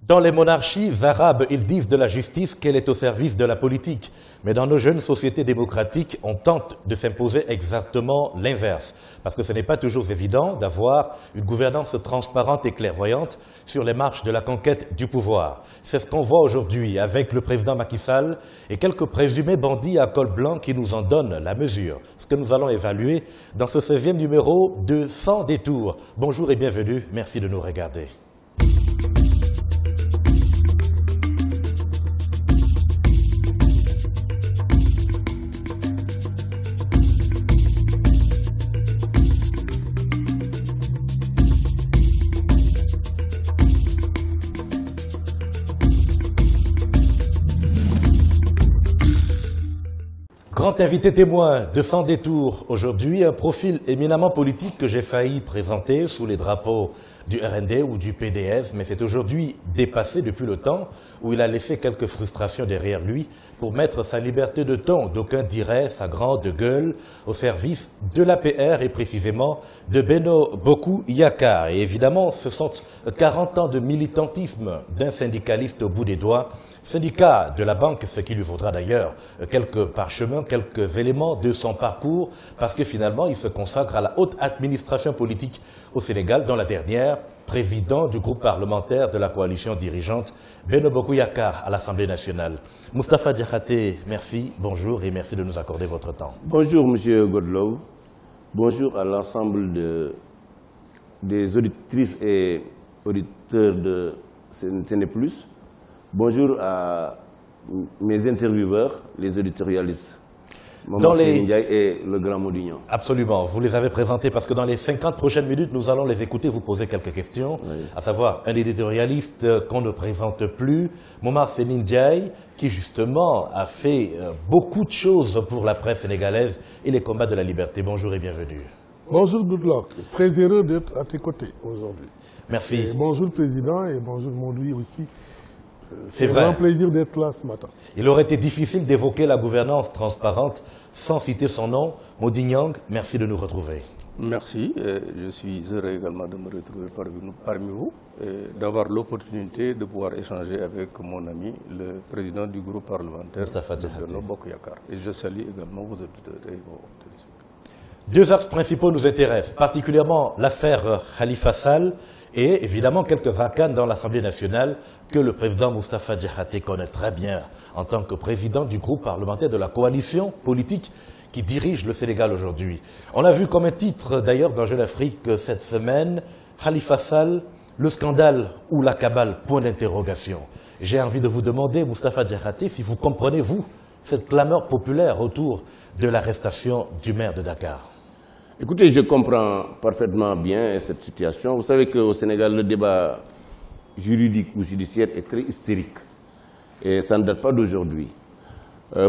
Dans les monarchies arabes, ils disent de la justice qu'elle est au service de la politique. Mais dans nos jeunes sociétés démocratiques, on tente de s'imposer exactement l'inverse. Parce que ce n'est pas toujours évident d'avoir une gouvernance transparente et clairvoyante sur les marches de la conquête du pouvoir. C'est ce qu'on voit aujourd'hui avec le président Macky Sall et quelques présumés bandits à col blanc qui nous en donnent la mesure. Ce que nous allons évaluer dans ce 16e numéro de Sans détour. Bonjour et bienvenue, merci de nous regarder. Grand invité témoin de Sans détour, aujourd'hui un profil éminemment politique que j'ai failli présenter sous les drapeaux du RND ou du PDS, mais c'est aujourd'hui dépassé depuis le temps où il a laissé quelques frustrations derrière lui pour mettre sa liberté de ton, d'aucuns diraient sa grande gueule, au service de l'APR et précisément de Benno Bokk Yakaar. Et évidemment, ce sont 40 ans de militantisme d'un syndicaliste au bout des doigts, syndicat de la banque, ce qui lui vaudra d'ailleurs quelques parchemins, quelques éléments de son parcours, parce que finalement, il se consacre à la haute administration politique au Sénégal, dont la dernière, président du groupe parlementaire de la coalition dirigeante, Benno Bokk Yakaar à l'Assemblée nationale. Moustapha Diakhaté, merci, bonjour et merci de nous accorder votre temps. Bonjour M. Godlow, bonjour à l'ensemble des auditrices et auditeurs de CNeT+. Bonjour à mes intervieweurs, les éditorialistes, Maman Ndiaye et le grand Modignon. Absolument, vous les avez présentés parce que dans les 50 prochaines minutes, nous allons les écouter, vous poser quelques questions, oui. À savoir un éditorialiste qu'on ne présente plus, Maman Ndiaye, qui justement a fait beaucoup de choses pour la presse sénégalaise et les combats de la liberté. Bonjour et bienvenue. Bonjour Goodluck, très heureux d'être à tes côtés aujourd'hui. Merci. Et bonjour Président et bonjour Mondoui aussi. C'est vrai. Un grand plaisir d'être là ce matin. Il aurait été difficile d'évoquer la gouvernance transparente sans citer son nom. Modignon, merci de nous retrouver. Merci. Je suis heureux également de me retrouver parmi vous et d'avoir l'opportunité de pouvoir échanger avec mon ami, le président du groupe parlementaire, Benno Bokk Yakaar. Et je salue également vos auditeurs et vos téléspectateurs. Deux axes principaux nous intéressent, particulièrement l'affaire Khalifa Sall et évidemment quelques vacances dans l'Assemblée nationale que le président Moustapha Diakhaté connaît très bien en tant que président du groupe parlementaire de la coalition politique qui dirige le Sénégal aujourd'hui. On l'a vu comme un titre d'ailleurs dans Jeune Afrique cette semaine, Khalifa Sall, le scandale ou la cabale, point d'interrogation. J'ai envie de vous demander, Moustapha Diakhaté, si vous comprenez, vous, cette clameur populaire autour de l'arrestation du maire de Dakar. Écoutez, je comprends parfaitement bien cette situation. Vous savez qu'au Sénégal, le débat juridique ou judiciaire est très hystérique. Et ça ne date pas d'aujourd'hui.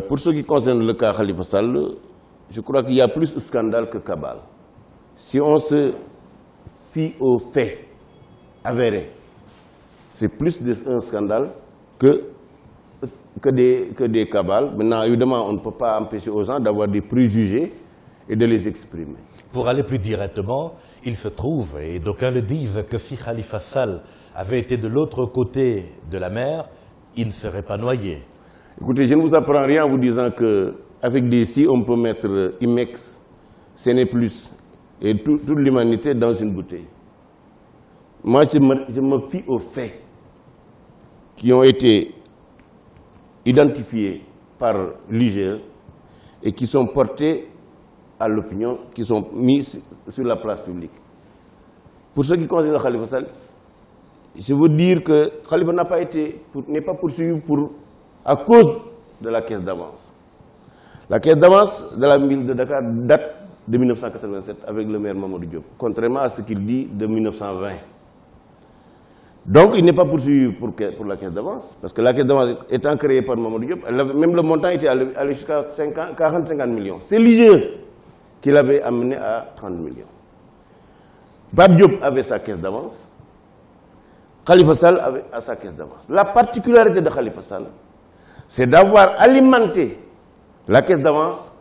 Pour ce qui concerne le cas Khalifa Sall, je crois qu'il y a plus de scandale que cabale. Si on se fie aux faits avérés, c'est plus un scandale que des cabales. Maintenant, évidemment, on ne peut pas empêcher aux gens d'avoir des préjugés et de les exprimer. Pour aller plus directement, il se trouve, et d'aucuns le disent, que si Khalifa Sall avait été de l'autre côté de la mer, il ne serait pas noyé. Écoutez, je ne vous apprends rien en vous disant qu'avec des si, on peut mettre IMEX, CNeT+, et toute l'humanité dans une bouteille. Moi, je me fie aux faits qui ont été identifiés par l'IGE et qui sont portés à l'opinion, qui sont mis sur la place publique. Pour ce qui concerne Khalifa Sall, je veux dire que Khalifa n'est pas poursuivi à cause de la caisse d'avance. La caisse d'avance de la ville de Dakar date de 1987 avec le maire Mamadou Diop, contrairement à ce qu'il dit de 1920. Donc il n'est pas poursuivi pour la caisse d'avance, parce que la caisse d'avance étant créée par Mamadou Diop, même le montant était allé jusqu'à 40-50 millions. C'est l'IGE qui l'avait amené à 30 millions. Pape Diop avait sa caisse d'avance, Khalifa Sall avait sa caisse d'avance. La particularité de Khalifa Sall, c'est d'avoir alimenté la caisse d'avance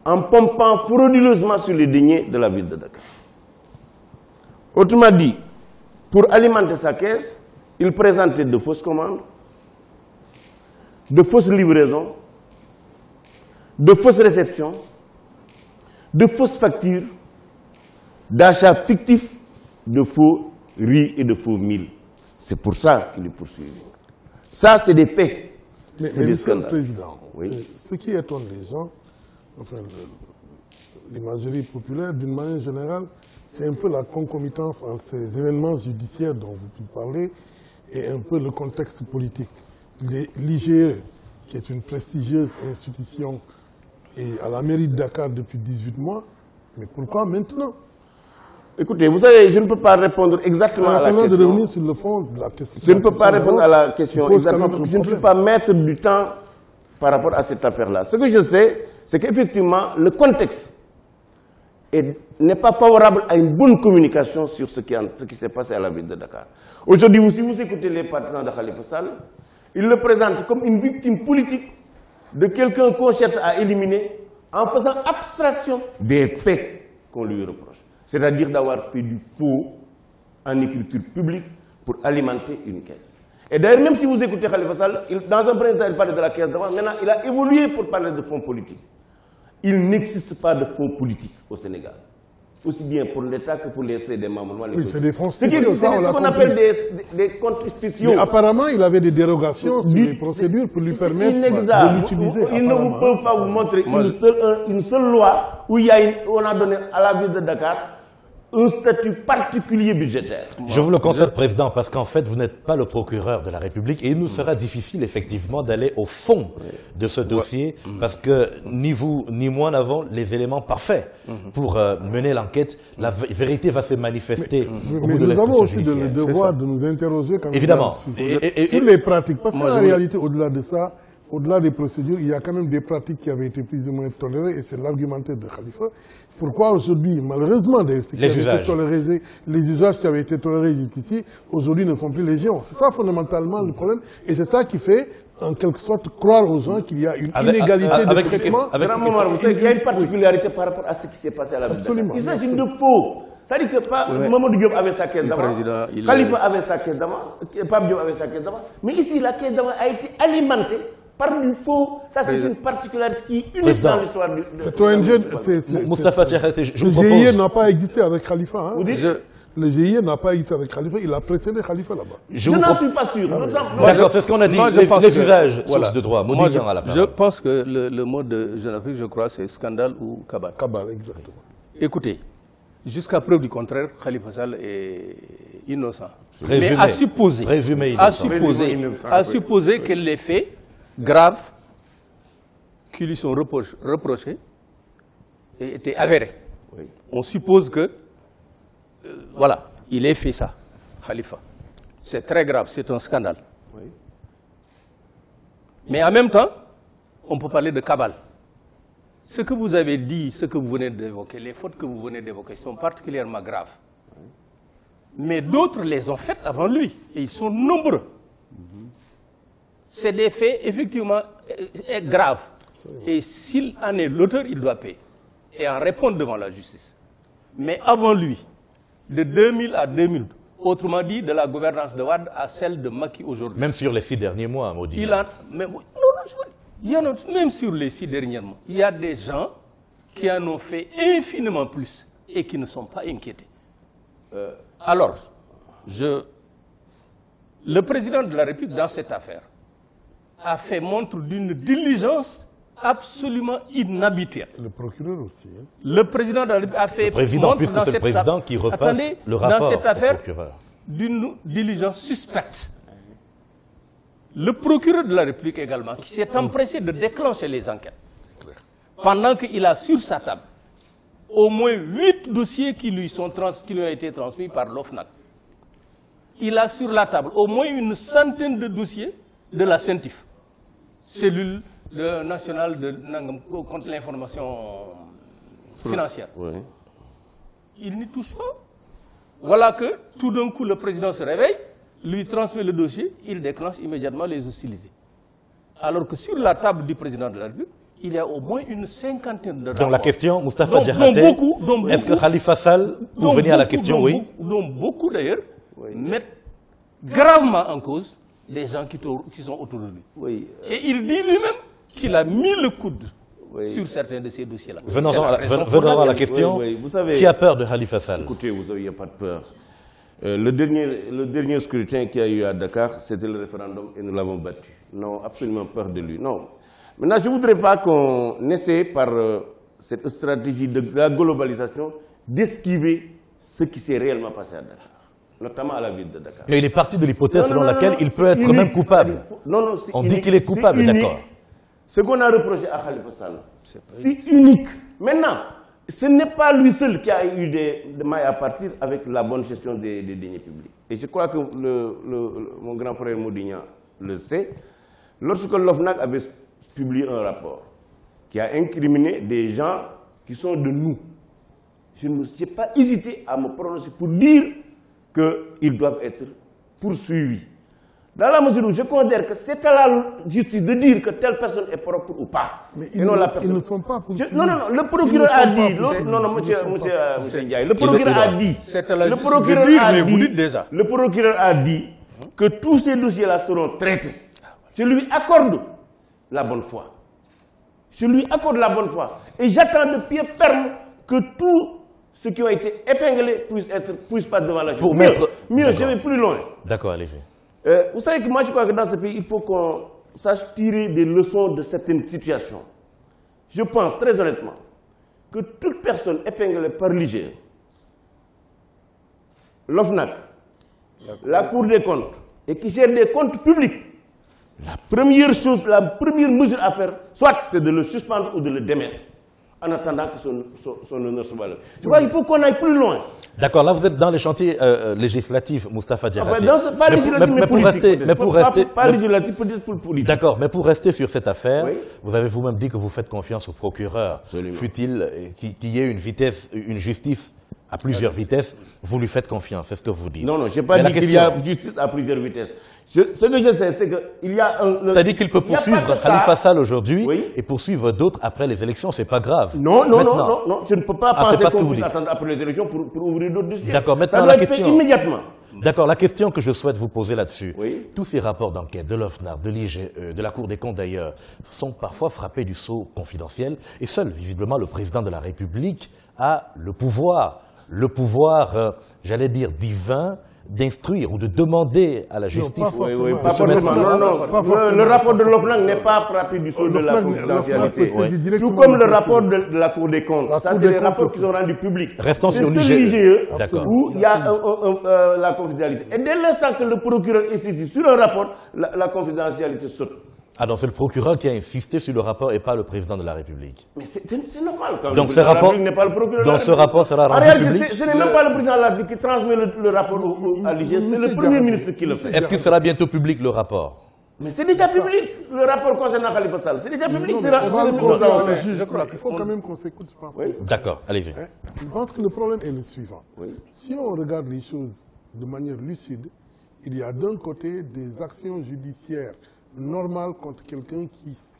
en pompant frauduleusement sur les deniers de la ville de Dakar. Autrement dit, pour alimenter sa caisse, il présentait de fausses commandes, de fausses livraisons, de fausses réceptions, de fausses factures, d'achats fictifs de faux riz et de faux mil. C'est pour ça qu'il est poursuivi. Ça, c'est des faits. Mais Monsieur le Président, oui. Ce qui étonne les gens, enfin l'imagerie populaire d'une manière générale, c'est un peu la concomitance entre ces événements judiciaires dont vous parlez et un peu le contexte politique. L'IGE, qui est une prestigieuse institution, est à la mairie de Dakar depuis 18 mois, mais pourquoi maintenant? Écoutez, vous savez, je ne peux pas répondre exactement à la question. De revenir sur le fond de la question. Je ne peux pas répondre à la question exactement parce que je ne suis pas maître du temps par rapport à cette affaire-là. Ce que je sais, c'est qu'effectivement, le contexte n'est pas favorable à une bonne communication sur ce qui s'est passé à la ville de Dakar. Aujourd'hui, si vous écoutez les partisans de Khalifa Sall, ils le présentent comme une victime politique de quelqu'un qu'on cherche à éliminer en faisant abstraction des faits qu'on lui reproche. C'est-à-dire d'avoir fait du faux en écriture publique pour alimenter une caisse. Et d'ailleurs, même si vous écoutez Khalifa Sall, dans un premier temps, il parlait de la caisse d'avant, maintenant il a évolué pour parler de fonds politiques. Il n'existe pas de fonds politiques au Sénégal, aussi bien pour l'État que pour les membres. Oui, c'est des fonds spéciaux. C'est ce qu'on appelle des comptes spéciaux. Mais apparemment, il avait des dérogations sur les procédures pour lui permettre de l'utiliser. Ils ne peuvent pas vous montrer une seule loi où on a donné à la ville de Dakar un statut particulier budgétaire. Je vous le concède, Président, parce qu'en fait, vous n'êtes pas le procureur de la République et il nous sera difficile, effectivement, d'aller au fond de ce dossier parce que ni vous ni moi n'avons les éléments parfaits pour mener l'enquête. La vérité va se manifester au bout de nous avons aussi judiciaire. le devoir de nous interroger quand même évidemment sur les pratiques. Parce qu'en réalité, au-delà de ça, au-delà des procédures, il y a quand même des pratiques qui avaient été plus ou moins tolérées et c'est l'argumentaire de Khalifa. Pourquoi aujourd'hui, malheureusement, les usages qui avaient été tolérés jusqu'ici, aujourd'hui ne sont plus légion. C'est ça fondamentalement le problème et c'est ça qui fait en quelque sorte croire aux gens qu'il y a une inégalité de traitement. Vous savez qu'il y a une particularité par rapport à ce qui s'est passé à la ville. Absolument. Il s'agit de faux. C'est-à-dire que Mamadou Diop avait sa caisse d'avant, Khalifa avait sa caisse d'avant, Pape Diop avait sa caisse d'avant, mais ici la caisse d'avant a été alimentée par du faux. Ça, c'est une particularité qui est unique dans l'histoire du... Cette ONG, Moustapha Tchahate, je vous propose... Le GIE n'a pas existé avec Khalifa. Hein. Vous dites Le GIE n'a pas existé avec Khalifa, il a précédé Khalifa là-bas. Je n'en suis pas sûr. D'accord, c'est ce qu'on a dit. Les usages, source de droit. Je pense que le mot de Jeune-Afrique, je crois, c'est scandale ou cabale. Cabale, exactement. Écoutez, jusqu'à preuve du contraire, Khalifa Sall est innocent. Présumé, mais à supposer que les faits graves qui lui sont reprochés étaient avérés. Oui. On suppose que, voilà, il ait fait ça, Khalifa. C'est très grave, c'est un scandale. Oui. Mais en même temps, on peut parler de cabale. Ce que vous avez dit, ce que vous venez d'évoquer, les fautes que vous venez d'évoquer sont particulièrement graves. Oui. Mais d'autres les ont faites avant lui, et ils sont nombreux. C'est des faits effectivement graves. Et s'il en est l'auteur, il doit payer et en répondre devant la justice. Mais avant lui, de 2000 à 2000, autrement dit, de la gouvernance de Wade à celle de Macky aujourd'hui. Même sur les 6 derniers mois, Maudit. Même sur les 6 derniers mois, il y a des gens qui en ont fait infiniment plus et qui ne sont pas inquiétés. Alors, le président de la République, dans cette affaire, a fait montre d'une diligence absolument inhabituelle. Le procureur aussi. Hein. Le président de la République a fait montre dans cette président qui repasse le rapport dans cette affaire au procureur d'une diligence suspecte. Le procureur de la République également, qui s'est empressé de déclencher les enquêtes, pendant qu'il a sur sa table au moins 8 dossiers qui lui ont été transmis par l'OFNAC. Il a sur la table au moins une centaine de dossiers de la CENTIF, cellule nationale contre l'information financière. Oui. Il n'y touche pas. Voilà que tout d'un coup le président se réveille, lui transmet le dossier, il déclenche immédiatement les hostilités. Alors que sur la table du président de la République, il y a au moins une cinquantaine de rapports. Donc la question, Moustapha Tchahate, est-ce que Khalifa Sall, pour venir à la question, oui. Dont beaucoup d'ailleurs mettent gravement en cause les gens qui sont autour de lui. Oui. Et il dit lui-même qu'il a mis le coude sur certains de ces dossiers-là. Venons-en à la question. Vous savez, qui a peur de Khalifa Sall? Écoutez, vous n'avez pas de peur. Le dernier scrutin qu'il y a eu à Dakar, c'était le référendum et nous l'avons battu. Non, absolument peur de lui. Non. Maintenant, je ne voudrais pas qu'on essaie par cette stratégie de la globalisation d'esquiver ce qui s'est réellement passé à Dakar, notamment à la ville de Dakar. Mais il est parti de l'hypothèse selon laquelle il peut être même coupable. Non, on dit qu'il est coupable, d'accord. Ce qu'on a reproché à Khalifa Sall, c'est unique. Maintenant, ce n'est pas lui seul qui a eu des mailles à partir avec la bonne gestion des deniers publics. Et je crois que mon grand frère Modignan le sait. Lorsque l'OFNAC avait publié un rapport qui a incriminé des gens qui sont de nous, je n'ai pas hésité à me prononcer pour dire qu'ils doivent être poursuivis. Dans la mesure où je considère que c'est à la justice de dire que telle personne est propre ou pas. Mais ils ne sont pas poursuivis. Non, le procureur a dit. Monsieur Ndiaye, le procureur a dit. C'est à la justice de dire, mais vous dites déjà. Le procureur a dit que tous ces dossiers-là seront traités. Je lui accorde la bonne foi. Je lui accorde la bonne foi. Et j'attends de pied ferme que tous ceux qui ont été épinglés puissent passer devant la justice. Mieux, je vais plus loin. D'accord, allez-y. Vous savez que moi, je crois que dans ce pays, il faut qu'on sache tirer des leçons de certaines situations. Je pense, très honnêtement, que toute personne épinglée par l'IGE, l'OFNAC, la Cour des comptes, et qui gère des comptes publics, la première mesure à faire, soit c'est de le suspendre ou de le démettre, en attendant que son honneur soit levé. Je crois qu'il faut qu'on aille plus loin. D'accord, là vous êtes dans les chantiers législatifs, Moustapha Diakhaté. Pas législatif, mais politique. Pas législatif, peut-être pour politique. D'accord, mais pour rester sur cette affaire, vous avez vous-même dit que vous faites confiance au procureur. Fut-il qu'il y ait une justice à plusieurs vitesses, vous lui faites confiance, c'est ce que vous dites. Non, je n'ai pas dit qu'il y a justice à plusieurs vitesses. Ce que je sais, c'est qu'il y a un... C'est-à-dire qu'il peut poursuivre Khalifa Sall aujourd'hui et poursuivre d'autres après les élections, c'est pas grave. Non, je ne peux pas penser qu'on puisse attendre après les élections pour ouvrir d'autres dossiers. D'accord, maintenant ça doit être fait immédiatement. D'accord, la question que je souhaite vous poser là-dessus, tous ces rapports d'enquête de l'OFNAC, de l'IGE, de la Cour des comptes d'ailleurs, sont parfois frappés du sceau confidentiel et seul, visiblement, le président de la République a le pouvoir, j'allais dire divin, d'instruire ou de demander à la justice. Pas forcément. Le rapport de l'OFNAC n'est pas frappé du sceau de la confidentialité. Tout comme le rapport de la Cour des comptes. Ça, c'est des rapports qui sont rendus publics. Restons sur l'IGE où il y a la confidentialité. Et dès l'instant que le procureur insiste sur un rapport, la confidentialité saute. Ah donc c'est le procureur qui a insisté sur le rapport et pas le président de la République. Mais c'est normal quand donc ce rapport n'est pas le procureur. Donc ce rapport sera rendu public. Ce n'est même pas le président de la République qui transmet le rapport à l'IGE, c'est le Premier ministre qui le fait. Est-ce qu'il sera bientôt public le rapport? Mais c'est déjà public, le rapport concernant Khalifa Sall. C'est déjà public, je crois qu'il faut quand même qu'on s'écoute, je pense. D'accord, allez-y. Je pense que le problème est le suivant. Si on regarde les choses de manière lucide, il y a d'un côté des actions judiciaires normal contre quelqu'un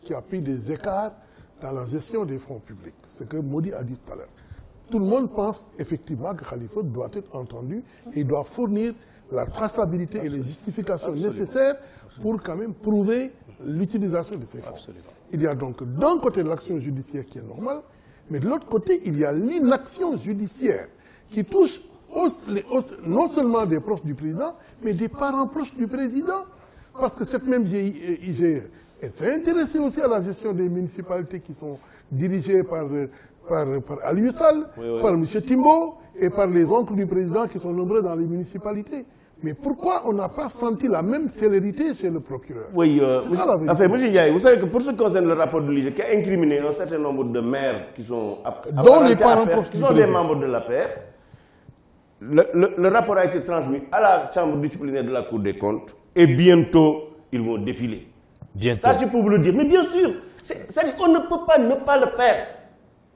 qui a pris des écarts dans la gestion des fonds publics. Ce que Modi a dit tout à l'heure. Tout le monde pense effectivement que Khalifa doit être entendu et doit fournir la traçabilité et les justifications nécessaires pour quand même prouver l'utilisation de ces fonds. Il y a donc d'un côté l'action judiciaire qui est normale, mais de l'autre côté, il y a l'inaction judiciaire qui touche non seulement des proches du président, mais des parents proches du président. Parce que cette même IGE s'est intéressée aussi à la gestion des municipalités qui sont dirigées par Aliou Sall, par M. Timbo et par les oncles du président qui sont nombreux dans les municipalités. Mais pourquoi on n'a pas senti la même célérité chez le procureur? Oui, enfin, M. Ndiaye, vous savez que pour ce qui concerne le rapport de l'IGE qui a incriminé un certain nombre de maires qui sont, des membres de la paire, le rapport a été transmis à la chambre disciplinaire de la Cour des comptes. Et bientôt, ils vont défiler. Bientôt. Ça, je peux vous le dire. Mais bien sûr, on ne peut pas ne pas le faire.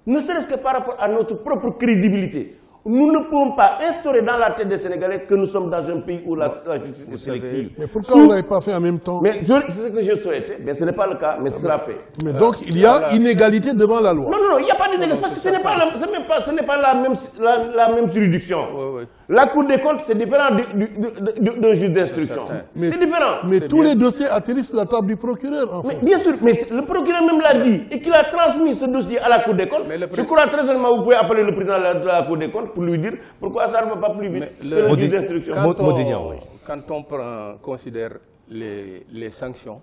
Ne serait-ce que par rapport à notre propre crédibilité. Nous ne pouvons pas instaurer dans la tête des Sénégalais que nous sommes dans un pays où la justice est sélective. Mais pourquoi on ne l'avait pas fait en même temps? Mais c'est ce que je souhaitais. Mais ce n'est pas le cas, mais ce sera fait. Mais donc, il y a inégalité devant la loi. Non, il n'y a pas d'inégalité. Parce que ce n'est pas la même juridiction. La Cour des comptes, c'est différent d'un juge d'instruction. C'est différent. Mais tous les dossiers atterrissent sur la table du procureur, en fait. Mais bien sûr, mais le procureur même l'a dit, et qu'il a transmis ce dossier à la Cour des comptes. Je crois très honnêtement, vous pouvez appeler le président de la Cour des comptes pour lui dire pourquoi ça ne va pas plus vite que le juge d'instruction. Quand on considère les sanctions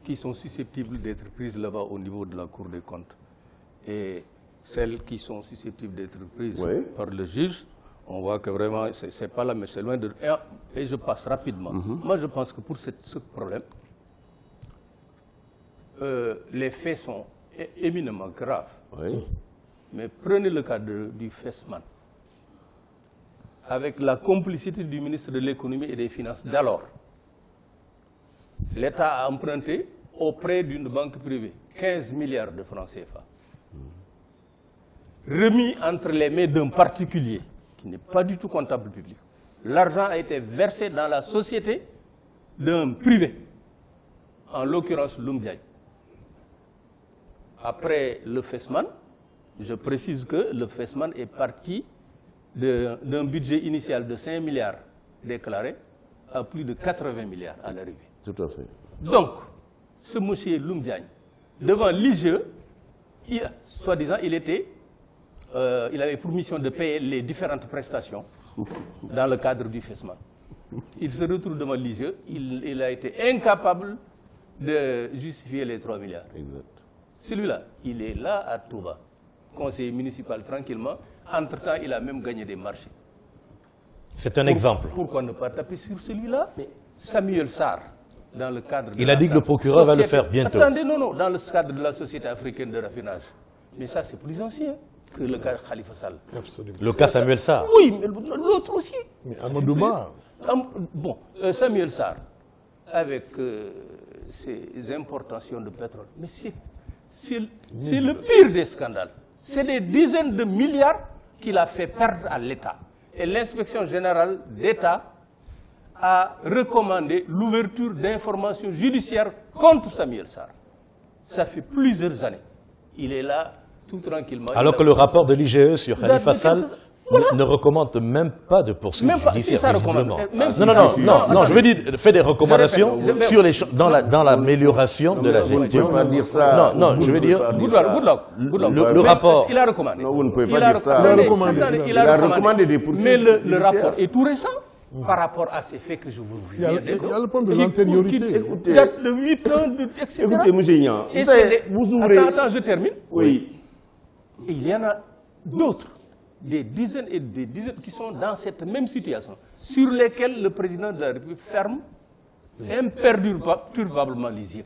qui sont susceptibles d'être prises là-bas au niveau de la Cour des comptes et celles qui sont susceptibles d'être prises par le juge, on voit que vraiment, c'est pas là, mais c'est loin de... Et je passe rapidement. Moi, je pense que pour ce problème, les faits sont éminemment graves. Mais prenez le cas du FESMAN. Avec la complicité du ministre de l'économie et des finances d'alors, l'État a emprunté auprès d'une banque privée 15 milliards de francs CFA. Remis entre les mains d'un particulier qui n'est pas du tout comptable public. L'argent a été versé dans la société d'un privé, en l'occurrence Lumdiaye. Après le FESMAN, je précise que le FESMAN est parti d'un budget initial de 5 milliards déclaré à plus de 80 milliards à l'arrivée. Tout à fait. Donc, ce monsieur Lumdiaye, devant l'IGE, soi-disant, il avait pour mission de payer les différentes prestations dans le cadre du FESMAN. Il se retrouve devant l'IGE, il a été incapable de justifier les 3 milliards. Exact. Celui-là, il est là à Touba, conseiller municipal tranquillement. Entre-temps, il a même gagné des marchés. C'est un exemple. Pourquoi ne pas taper sur celui-là? Samuel Sarr, dans le cadre de... Il a dit que le procureur va le faire bientôt. Attendez, non, dans le cadre de la Société africaine de raffinage. Mais ça, c'est plus ancien que le cas Khalifa Sall. Absolument. Le cas Samuel Sarr. Oui, mais l'autre aussi. Mais Amadouba. Bon, Samuel Sarr, avec ses importations de pétrole, mais c'est le pire des scandales. C'est des dizaines de milliards qu'il a fait perdre à l'État. Et l'inspection générale d'État a recommandé l'ouverture d'informations judiciaires contre Samuel Sarr. Ça fait plusieurs années. Il est là, tout tranquillement. Alors que le rapport de l'IGE sur Khalifa Sall ne recommande même pas de poursuite judiciaire, si visiblement. Non, je veux dire, fait des recommandations sur dans l'amélioration de la gestion. Vous ne pouvez pas dire ça. Non, je veux dire... Le rapport... Il a recommandé. Non, vous ne pouvez pas dire ça. Il a recommandé des poursuites. Mais le rapport est tout récent par rapport à ces faits que je vous viens de dire. Il y a le point de l'antériorité. Il date de 8 ans, etc. Écoutez, M. Ignan, vous ouvrez... Attends, je termine. Oui. Et il y en a d'autres, des dizaines et des dizaines qui sont dans cette même situation, sur lesquelles le président de la République ferme imperturbablement les yeux.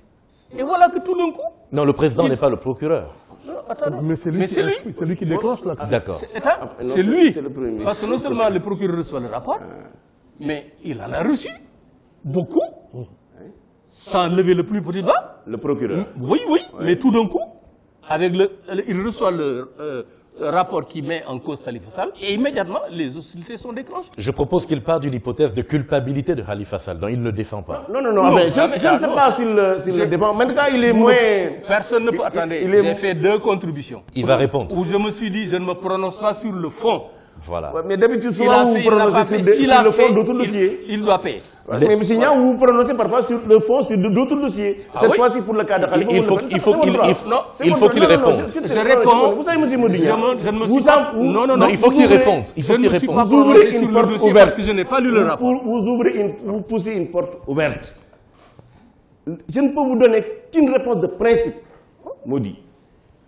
Et voilà que tout d'un coup... Non, le président n'est pas le procureur. Mais c'est lui qui déclenche la... D'accord. C'est lui. C'est le premier ministre. Parce que non seulement le procureur reçoit le rapport, mais il en a reçu beaucoup, sans lever le plus petit doigt. Le procureur. Oui, mais tout d'un coup, il reçoit le rapport qui met en cause Khalifa Sall et immédiatement les hostilités sont déclenchées. Je propose qu'il parte d'une hypothèse de culpabilité de Khalifa Sall, dont il ne défend pas. Non, mais je ne sais pas s'il le défend. Maintenant, il est moins... Personne ne peut attendre. J'ai fait 2 contributions. Il va répondre. Où je me suis dit, je ne me prononce pas sur le fond. Voilà. Ouais, mais d'habitude, souvent, vous prononcez sur le fond d'autres dossiers. Il doit payer. Mais M. Ignan, vous prononcez parfois sur le fond sur d'autres dossiers. Cette fois-ci, pour le cas de Khalifa, il faut qu'il réponde. Je réponds. Vous savez, M. Modignan, non, il faut qu'il réponde. Je ne me suis pas prononcé sur le dossier parce que je n'ai pas lu le rapport. Vous poussez une porte ouverte. Je ne peux vous donner qu'une réponse de principe, Maudit,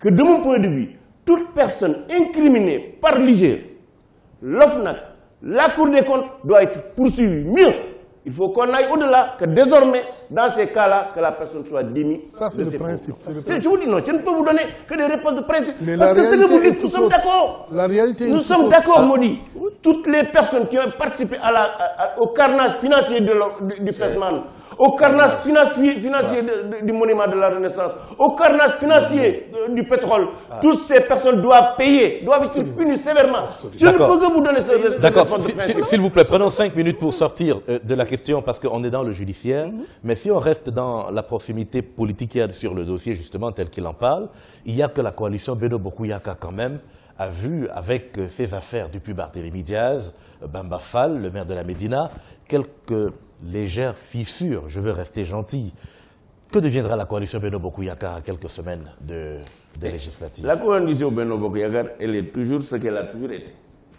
que de mon point de vue, toute personne incriminée par l'IGE, l'OFNAC, la Cour des comptes doit être poursuivie. Mieux, il faut qu'on aille au-delà, que désormais, dans ces cas-là, que la personne soit démise. Ça, c'est le principe. Je vous dis non, je ne peux vous donner que des réponses de principe. Mais parce que ce que vous dites, nous sommes d'accord. La réalité nous sommes d'accord, Maudit. Toutes les personnes qui ont participé au carnage financier du FESMAN, au carnage financier du monument de la Renaissance, au carnage financier du pétrole, toutes ces personnes doivent payer, doivent être punies sévèrement. Je ne peux que vous donner ce D'accord, s'il vous plaît, prenons 5 minutes pour sortir de la question parce qu'on est dans le judiciaire. Mais si on reste dans la proximité politique qu'il y a sur le dossier, justement, tel qu'il en parle, il n'y a que la coalition Benno Bokk Yakaar quand même a vu avec ces affaires depuis Barthélémy Diaz, Bamba Fall, le maire de la Médina, quelques légères fissures, je veux rester gentil. Que deviendra la coalition Benno Bokk Yakaar à quelques semaines de législatives? La coalition Benno Bokk Yakaar, elle est toujours ce qu'elle a toujours été.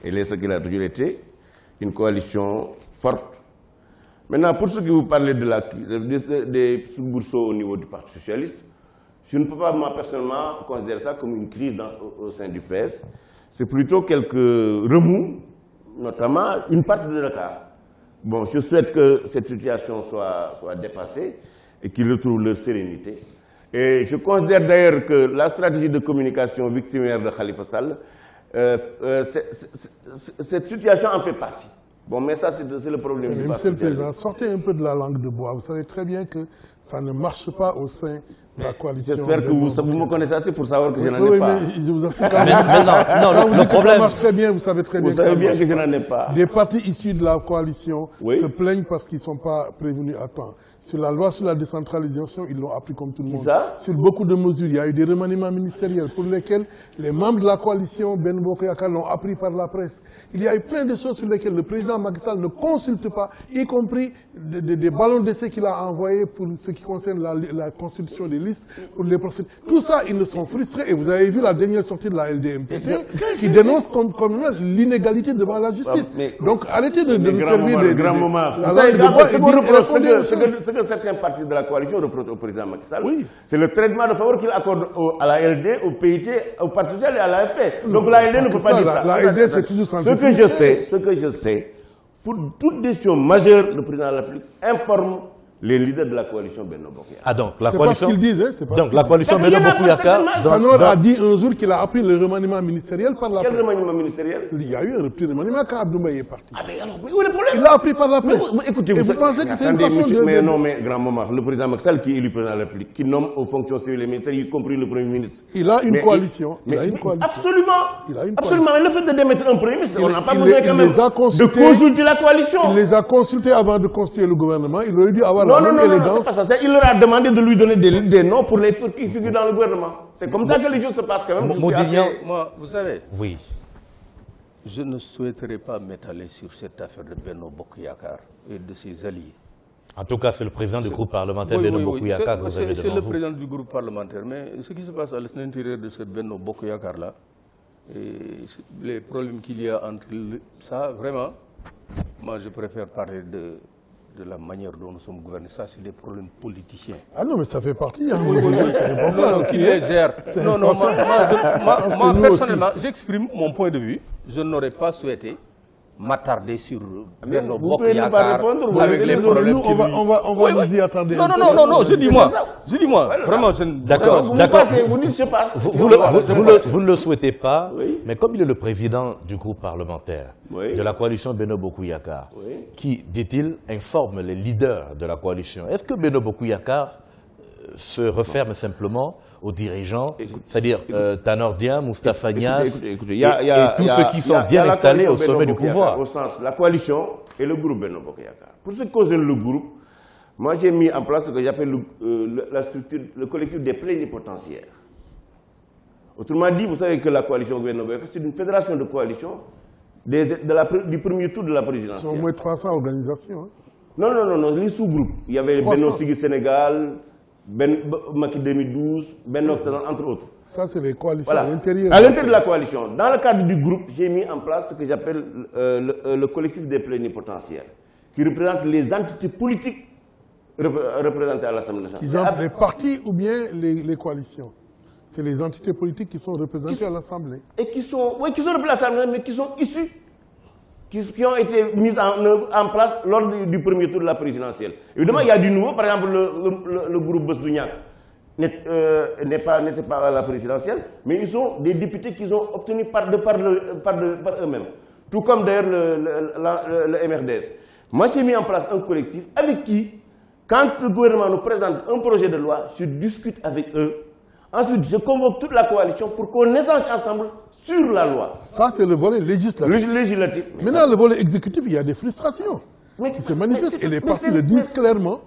Elle est ce qu'elle a toujours été, une coalition forte. Maintenant, pour ce que vous parlez des soubresauts au niveau du Parti socialiste, je ne peux pas, moi, personnellement, considérer ça comme une crise au sein du PS. C'est plutôt quelques remous, notamment une partie de Dakar. Bon, je souhaite que cette situation soit dépassée et qu'ils retrouvent leur sérénité. Et je considère d'ailleurs que la stratégie de communication victimaire de Khalifa Sall, cette situation en fait partie. Bon, mais ça, c'est le problème du Parti. Monsieur le Président, sortez un peu de la langue de bois. Vous savez très bien que ça ne marche pas au sein de la coalition. J'espère que vous me connaissez assez pour savoir que je n'en ai pas. Mais je vous assure quand même. Quand ça marche très bien, vous savez très bien. Vous savez bien que je n'en ai pas. Des partis issus de la coalition se plaignent parce qu'ils ne sont pas prévenus à temps. Sur la loi sur la décentralisation, ils l'ont appris comme tout le monde. Sur beaucoup de mesures, il y a eu des remaniements ministériels pour lesquels les membres de la coalition Benno Bokk Yakaar l'ont appris par la presse. Il y a eu plein de choses sur lesquelles le président Macky Sall ne consulte pas, y compris des ballons d'essai qu'il a envoyés pour ce qui concerne la constitution des listes pour les procédures. Tout ça, ils ne sont frustrés. Et vous avez vu la dernière sortie de la LDMPT qui dénonce comme l'inégalité devant la justice. Donc arrêtez de nous servir de grand moment. Ce que certains partis de la coalition reprochent au président Macky Sall, c'est le traitement de faveur qu'il accorde à la LD, au PIT, au Parti social et à l'AFP. Donc la LD ne peut pas dire ça. La LD, c'est toujours ce que je sais, pour toute décision majeure, le président de la République informe les leaders de la coalition Benno Bokk Yakaar. Ah donc la coalition. C'est pas ce qu'ils disent, hein, donc la coalition Benno Bokk Yakaar. Tanor a dit un jour qu'il a appris le remaniement ministériel par la presse. Quel remaniement ministériel? Il y a eu un petit remaniement quand Abdoulaye est parti. Ah mais alors, où est le problème? Il l'a appris par la presse. Écoutez, vous pensez que c'est une façon de... Mais non, mais grand moment, le président Macky Sall qui est élu président de la République, qui nomme aux fonctions civiles et militaires, y compris le Premier ministre. Il a une coalition. Absolument. Il a une absolument. Mais le fait de démettre un Premier ministre, on n'a pas besoin quand même de consulter la coalition. Il les a consultés avant de constituer le gouvernement. Il aurait dû avoir la même élégance. Il leur a demandé de lui donner des noms pour les qui figurent dans le gouvernement. C'est comme ça que les choses se passent quand même. Moi, vous savez, oui. Je ne souhaiterais pas m'étaler sur cette affaire de Benno Bokk Yakaar et de ses alliés. En tout cas, c'est le président du groupe parlementaire Benno Bokk Yakaar que vous avez devant vous. C'est le président du groupe parlementaire, mais ce qui se passe à l'intérieur de ce Benno Bokk Yakaar-là, les problèmes qu'il y a entre ça, vraiment, moi je préfère parler de la manière dont nous sommes gouvernés. Ça, c'est des problèmes politiciens. Ah non, mais ça fait partie. Hein, c'est important. Qui les gère. Non, non, moi personnellement, j'exprime mon point de vue. Je n'aurais pas souhaité m'attarder sur Benno Bokk Yakaar avec les problèmes qui lui... On va nous y attendre. Non, je dis moi, vraiment, d'accord, vous dites je passe. Vous ne le souhaitez pas, mais comme il est le président du groupe parlementaire de la coalition Benno Bokk Yakaar, qui, dit-il, informe les leaders de la coalition, est-ce que Benno Bokk Yakaar se referme simplement aux dirigeants, c'est-à-dire Tanor Dieng, Moustapha Niasse et tous ceux qui sont bien installés au sommet du pouvoir? Au sens, la coalition et le groupe Benno Bokk Yakaar. Pour ce qui concerne le groupe, moi j'ai mis en place ce que j'appelle la structure, le collectif des plénipotentiaires. Autrement dit, vous savez que la coalition Benno Bokk Yakaar, c'est une fédération de coalitions du premier tour de la présidentielle. C'est au moins 300 organisations. Hein. Non, les sous-groupes. Il y avait Benno Siggi Sénégal, Macky 2012, Benno entre autres. Ça, c'est les coalitions à l'intérieur. À l'intérieur de la coalition. Dans le cadre du groupe, j'ai mis en place ce que j'appelle le collectif des plénipotentiaires, qui représente les entités politiques représentées à l'Assemblée nationale. Les partis ou bien les coalitions? C'est les entités politiques qui sont représentées à l'Assemblée. Et qui sont représentées à l'Assemblée, mais qui sont issues, qui ont été mises en place lors du premier tour de la présidentielle. Évidemment, il y a du nouveau. Par exemple, le groupe Besdouniak n'était pas à la présidentielle, mais ils sont des députés qu'ils ont obtenus par eux-mêmes. Tout comme d'ailleurs le MRDS. Moi, j'ai mis en place un collectif avec qui, quand le gouvernement nous présente un projet de loi, je discute avec eux. Ensuite, je convoque toute la coalition pour qu'on échange ensemble sur la loi. Ça, c'est le volet législatif. Maintenant, le volet exécutif, il y a des frustrations qui se manifestent et les partis le disent clairement.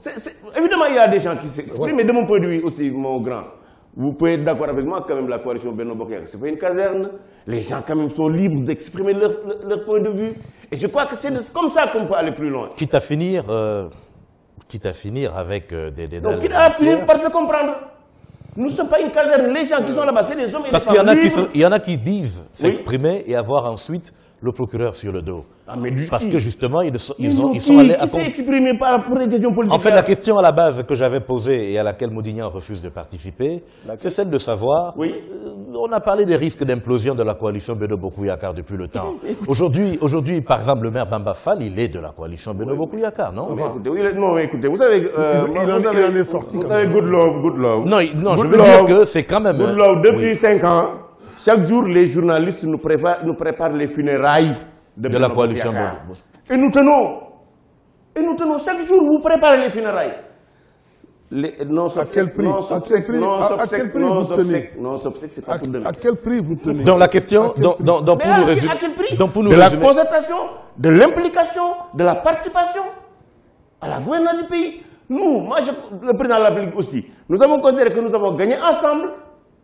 Évidemment, il y a des gens qui s'expriment, mais de mon point de vue aussi, mon grand, vous pouvez être d'accord avec moi, quand même, la coalition Benno Bokk Yakaar, c'est pas une caserne. Les gens, quand même, sont libres d'exprimer leur point de vue. Et je crois que c'est comme ça qu'on peut aller plus loin. Quitte à finir avec des dédales. Donc, quitte à finir par se comprendre. Nous ne sommes pas une caserne. Les gens qui sont là-bas, c'est des hommes et des femmes. Parce qu'il y en a qui disent s'exprimer et avoir ensuite le procureur sur le dos. Ah, mais parce que justement, ils sont allés à... Qui s'est exprimé pour des questions politiques? En fait, la question à la base que j'avais posée et à laquelle Modignan refuse de participer, c'est celle de savoir... on a parlé des risques d'implosion de la coalition Benno Bokk Yakaar depuis le temps. Aujourd'hui, par exemple, le maire Bamba Fall, il est de la coalition Benno Bokk Yakaar, non? Écoutez, vous savez... il est sorti. Vous savez, Good Love. Non, je veux dire que c'est quand même... Good Love, depuis 5 ans, chaque jour, les journalistes nous préparent les funérailles de la coalition Benno. Et nous tenons, chaque jour, vous préparez les funérailles. À quel prix? À quel prix vous tenez? Non, c'est pas pour demain. À quel prix vous tenez? Donc la question, pour nous résumer... De la concertation, de l'implication, de la participation à la gouvernance du pays. Nous, le président de la République aussi, nous avons considéré que nous avons gagné ensemble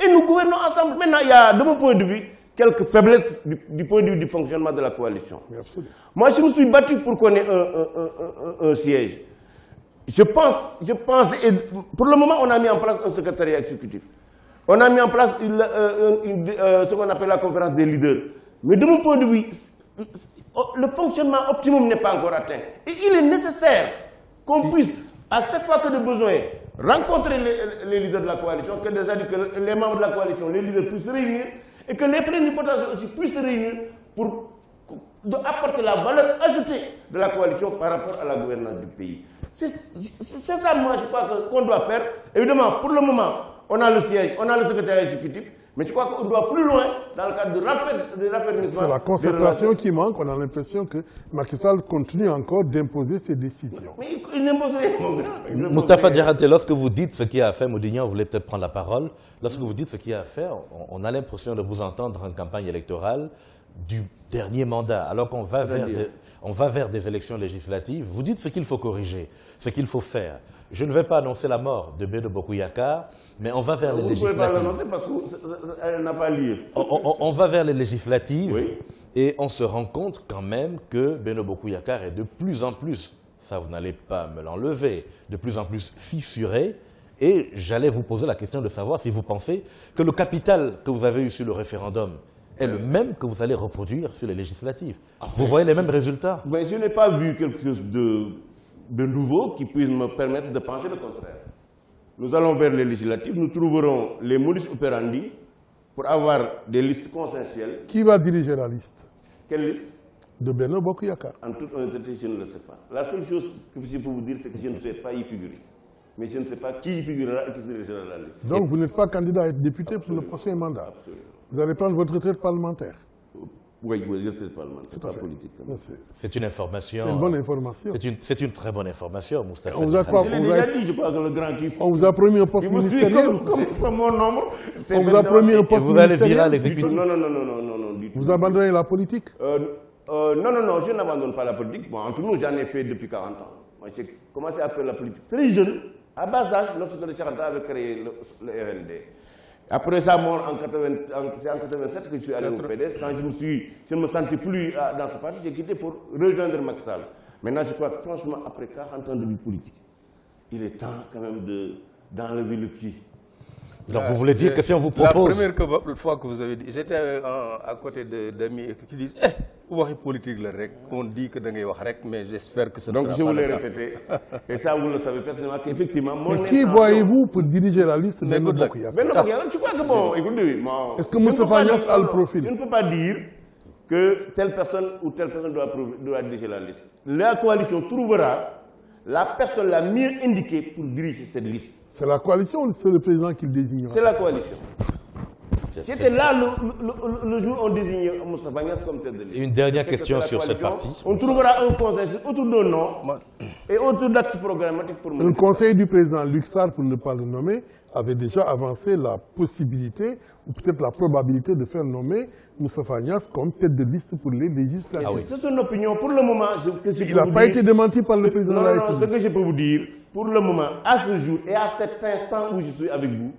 et nous gouvernons ensemble. Maintenant, il y a, de mon point de vue, quelques faiblesses du point de vue du fonctionnement de la coalition. Moi, je me suis battu pour qu'on ait un siège. Je pense, et pour le moment, on a mis en place un secrétariat exécutif. On a mis en place ce qu'on appelle la conférence des leaders. Mais de mon point de vue, le fonctionnement optimum n'est pas encore atteint. Et il est nécessaire qu'on puisse, à chaque fois que de besoin, rencontrer les leaders de la coalition, que les membres de la coalition, les leaders puissent se réunir, et que les plénipotentiaires aussi puissent se réunir pour apporter la valeur ajoutée de la coalition par rapport à la gouvernance du pays. C'est ça, moi, je crois qu'on doit faire. Évidemment, pour le moment, on a le siège, on a le secrétariat exécutif, mais je crois qu'on doit plus loin dans le cadre de raffermissement. C'est la concertation qui manque. On a l'impression que Macky Sall continue encore d'imposer ses décisions. Mais il n'impose rien. Moustapha Diakhaté, lorsque vous dites ce qu'il y a à faire, Modignan, vous voulez peut-être prendre la parole. Lorsque vous dites ce qu'il y a à faire, on a l'impression de vous entendre en campagne électorale du dernier mandat, alors qu'on va vers des élections législatives. Vous dites ce qu'il faut corriger, ce qu'il faut faire. Je ne vais pas annoncer la mort de Benno Bokk Yakaar, mais on va vers les législatives. Vous ne pouvez pas l'annoncer parce qu'elle n'a pas lieu. On va vers les législatives et on se rend compte quand même que Benno Bokk Yakaar est de plus en plus, ça vous n'allez pas me l'enlever, de plus en plus fissuré. Et j'allais vous poser la question de savoir si vous pensez que le capital que vous avez eu sur le référendum est le même que vous allez reproduire sur les législatives. Vous voyez les mêmes résultats? Mais je n'ai pas vu quelque chose de nouveau qui puisse me permettre de penser le contraire. Nous allons vers les législatives, nous trouverons les modus operandi pour avoir des listes consensuelles. Qui va diriger la liste? Quelle liste? De Benno Bokk Yakaar. En toute honnêteté, je ne le sais pas. La seule chose que je peux vous dire, c'est que je ne sais pas y figurer. Mais je ne sais pas qui y figurera et qui dirigera la liste. Donc vous n'êtes pas candidat à être député pour le prochain mandat? Absolument. Vous allez prendre votre retraite parlementaire? Oui, retraite parlementaire, c'est pas politique. C'est une information. C'est une bonne information. C'est une très bonne information, Moustapha. On vous a quoi? Je l'ai déjà dit, je crois que le grand kiff. On vous a promis un poste ministériel. Comme mon nombre. On vous a promis un poste ministériel. Vous allez virer à l'exécutif. Non. Vous abandonnez la politique? Non, je n'abandonne pas la politique. Bon, entre nous, j'en ai fait depuis 40 ans. Moi, j'ai commencé à faire la politique très jeune. À bas âge, lorsque de Charanta avait créé le RND. Après sa mort, c'est en 87 que je suis allé au PDS. Quand je ne me sentais plus dans ce parti, j'ai quitté pour rejoindre Macky Sall. Maintenant, je crois que franchement, après 40 ans de vie politique, il est temps quand même d'enlever le pied. Donc vous voulez dire que si on vous propose... La première fois que vous avez dit, j'étais à côté d'amis qui disent « Ouahi politique, on dit que vous avez mais j'espère que ce ne sera pas. » Donc je voulais répéter, et ça vous le savez pertinemment, qu'effectivement... Mais qui voyez-vous pour diriger la liste de Benno Bokk Yakaar? Tu crois que bon, écoutez... Est-ce que Moustapha Niasse a le profil? Je ne peux pas dire que telle personne ou telle personne doit diriger la liste. La coalition trouvera la personne la mieux indiquée pour diriger cette liste. C'est la coalition ou c'est le président qui le désigne? C'est la coalition. C'était là le jour où on désignait Moustapha Niasse comme tête de liste. Une dernière question sur cette partie. On trouvera un consensus autour d'un nom et autour d'axes programmatiques pour Un conseil du président Luc Sarr, pour ne pas le nommer, avait déjà avancé la possibilité ou peut-être la probabilité de faire nommer Moustapha Niasse comme tête de liste pour les législatives. Ah oui. C'est son opinion. Pour le moment, il n'a pas été démenti par le président de la République. Non, ce que je peux vous dire, pour le moment, à ce jour et à cet instant où je suis avec vous,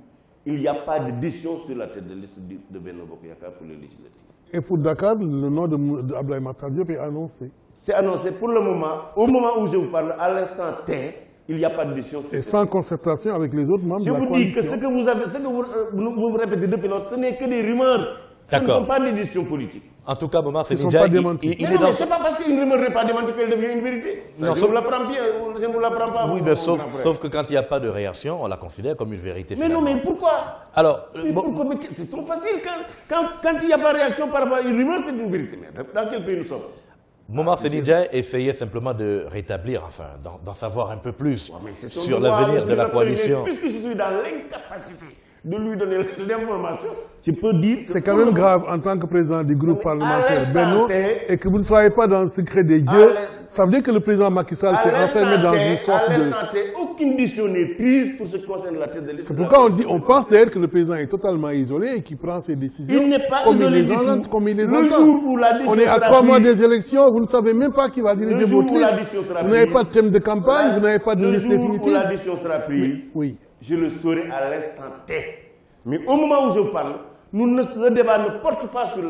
il n'y a pas de décision sur la tête de liste de Benno Bokk Yakaar pour les législatives. Et pour Dakar, le nom d'Abdoulaye Makhtar Diop est annoncé. C'est annoncé pour le moment. Au moment où je vous parle, à l'instant T, il n'y a pas de décision. Et sans concertation avec les autres membres de la coalition. Je vous dis que ce que vous répétez depuis lors, ce n'est que des rumeurs. D'accord. Ce ne sont pas des décisions politiques. En tout cas, Momar Seni Ndiaye, mais c'est pas parce qu'une rumeur n'est pas démentie qu'elle devient une vérité. Non, je ne vous l'apprends bien, je ne vous l'apprends pas. Oui, mais sauf que quand il n'y a pas de réaction, on la considère comme une vérité. Mais finalement. Non, mais pourquoi? Alors, c'est trop facile. Quand il n'y a pas de réaction par rapport à une rumeur, c'est une vérité. Mais dans quel pays nous sommes? Momar Seni Ndiaye essayait simplement de rétablir, enfin, d'en savoir un peu plus sur l'avenir de la coalition. Puisque je suis dans l'incapacité de lui donner l'information, je peux dire... C'est quand même grave en tant que président du groupe parlementaire Benno et que vous ne soyez pas dans le secret des dieux. Ça veut dire que le président Macky Sall s'est enfermé dans une sorte de... Aucune décision n'est prise pour ce qui concerne la tête de liste. C'est pourquoi on pense d'ailleurs que le président est totalement isolé et qu'il prend ses décisions comme il les entend. On est à 3 mois des élections, vous ne savez même pas qui va diriger votre liste. Vous n'avez pas de thème de campagne, vous n'avez pas de liste définitive. Le jour où la décision sera prise, oui. Je le saurai à l'instant T. Mais au moment où je parle, le débat ne porte pas sur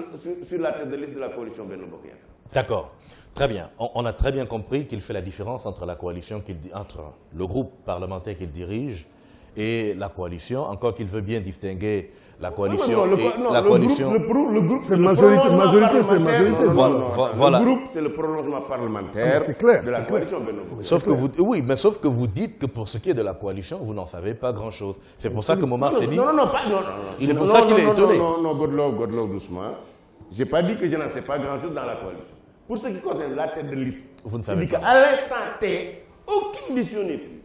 la tête de liste de la coalition Benno Bokk Yakaar. D'accord. Très bien. On a très bien compris qu'il fait la différence entre la coalition entre le groupe parlementaire qu'il dirige et la coalition, encore qu'il veut bien distinguer la coalition la coalition. Le groupe, c'est majorité, c'est majorité. Voilà. Le groupe, c'est le prolongement parlementaire de la coalition Benno Bokk Yakaar. Sauf que vous dites que pour ce qui est de la coalition, vous n'en savez pas grand-chose. C'est pour ça que Momar Seni... Non. C'est pour ça qu'il est étonné. Non, Godlove, doucement. Je n'ai pas dit que je n'en sais pas grand-chose dans la coalition. Pour ce qui concerne la tête de liste, vous ne savez pas. À l'instant T, aucune décision n'est prise.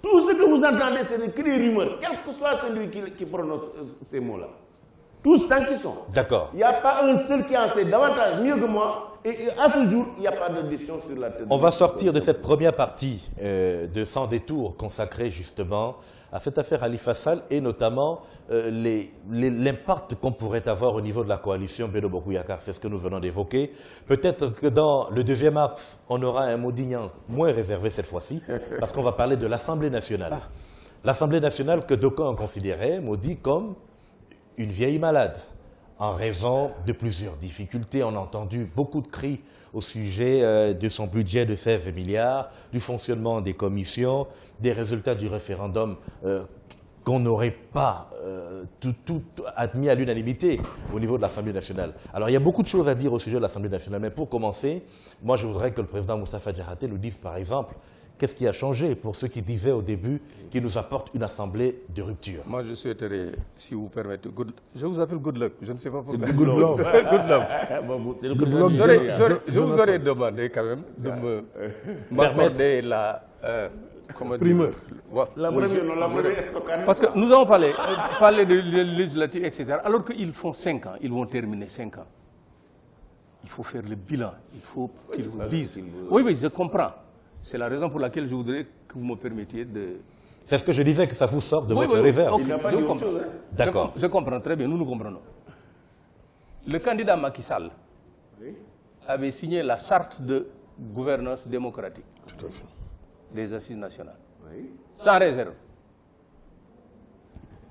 Tout ce que vous entendez, c'est que des rumeurs, quel que soit celui qui prononce ces mots-là. Tous tant qu'ils sont. D'accord. Il n'y a pas un seul qui en sait davantage, mieux que moi. Et à ce jour, il n'y a pas de décision sur la tête. On va sortir de cette première partie de Sans détour consacrée justement à cette affaire Khalifa Sall et notamment l'impact qu'on pourrait avoir au niveau de la coalition Benno Bokk Yakaar. C'est ce que nous venons d'évoquer. Peut-être que dans le deuxième axe, on aura un mot dignant moins réservé cette fois-ci, parce qu'on va parler de l'Assemblée nationale. L'Assemblée nationale que d'aucuns ont considéré, maudit, comme une vieille malade. En raison de plusieurs difficultés, on a entendu beaucoup de cris au sujet de son budget de 16 milliards, du fonctionnement des commissions, des résultats du référendum qu'on n'aurait pas tout admis à l'unanimité au niveau de l'Assemblée nationale. Alors il y a beaucoup de choses à dire au sujet de l'Assemblée nationale, mais pour commencer, moi je voudrais que le président Moustapha Diakhaté nous dise par exemple, qu'est-ce qui a changé pour ceux qui disaient au début qu'il nous apporte une assemblée de rupture? Moi, je souhaiterais, si vous permettez, je vous appelle Good Luck, je ne sais pas pourquoi. Good Love. Je vous aurais demandé quand même de m'accorder la... primeur. La première, parce que nous avons parlé de législative, etc. Alors qu'ils font 5 ans, ils vont terminer 5 ans. Il faut faire le bilan, il faut qu'ils vous disent. Oui, je comprends. C'est la raison pour laquelle je voudrais que vous me permettiez de... C'est ce que je disais, que ça vous sort de votre réserve. Okay, d'accord. Je comprends très bien, nous comprenons. Le candidat Macky Sall avait signé la charte de gouvernance démocratique des assises nationales, sans réserve.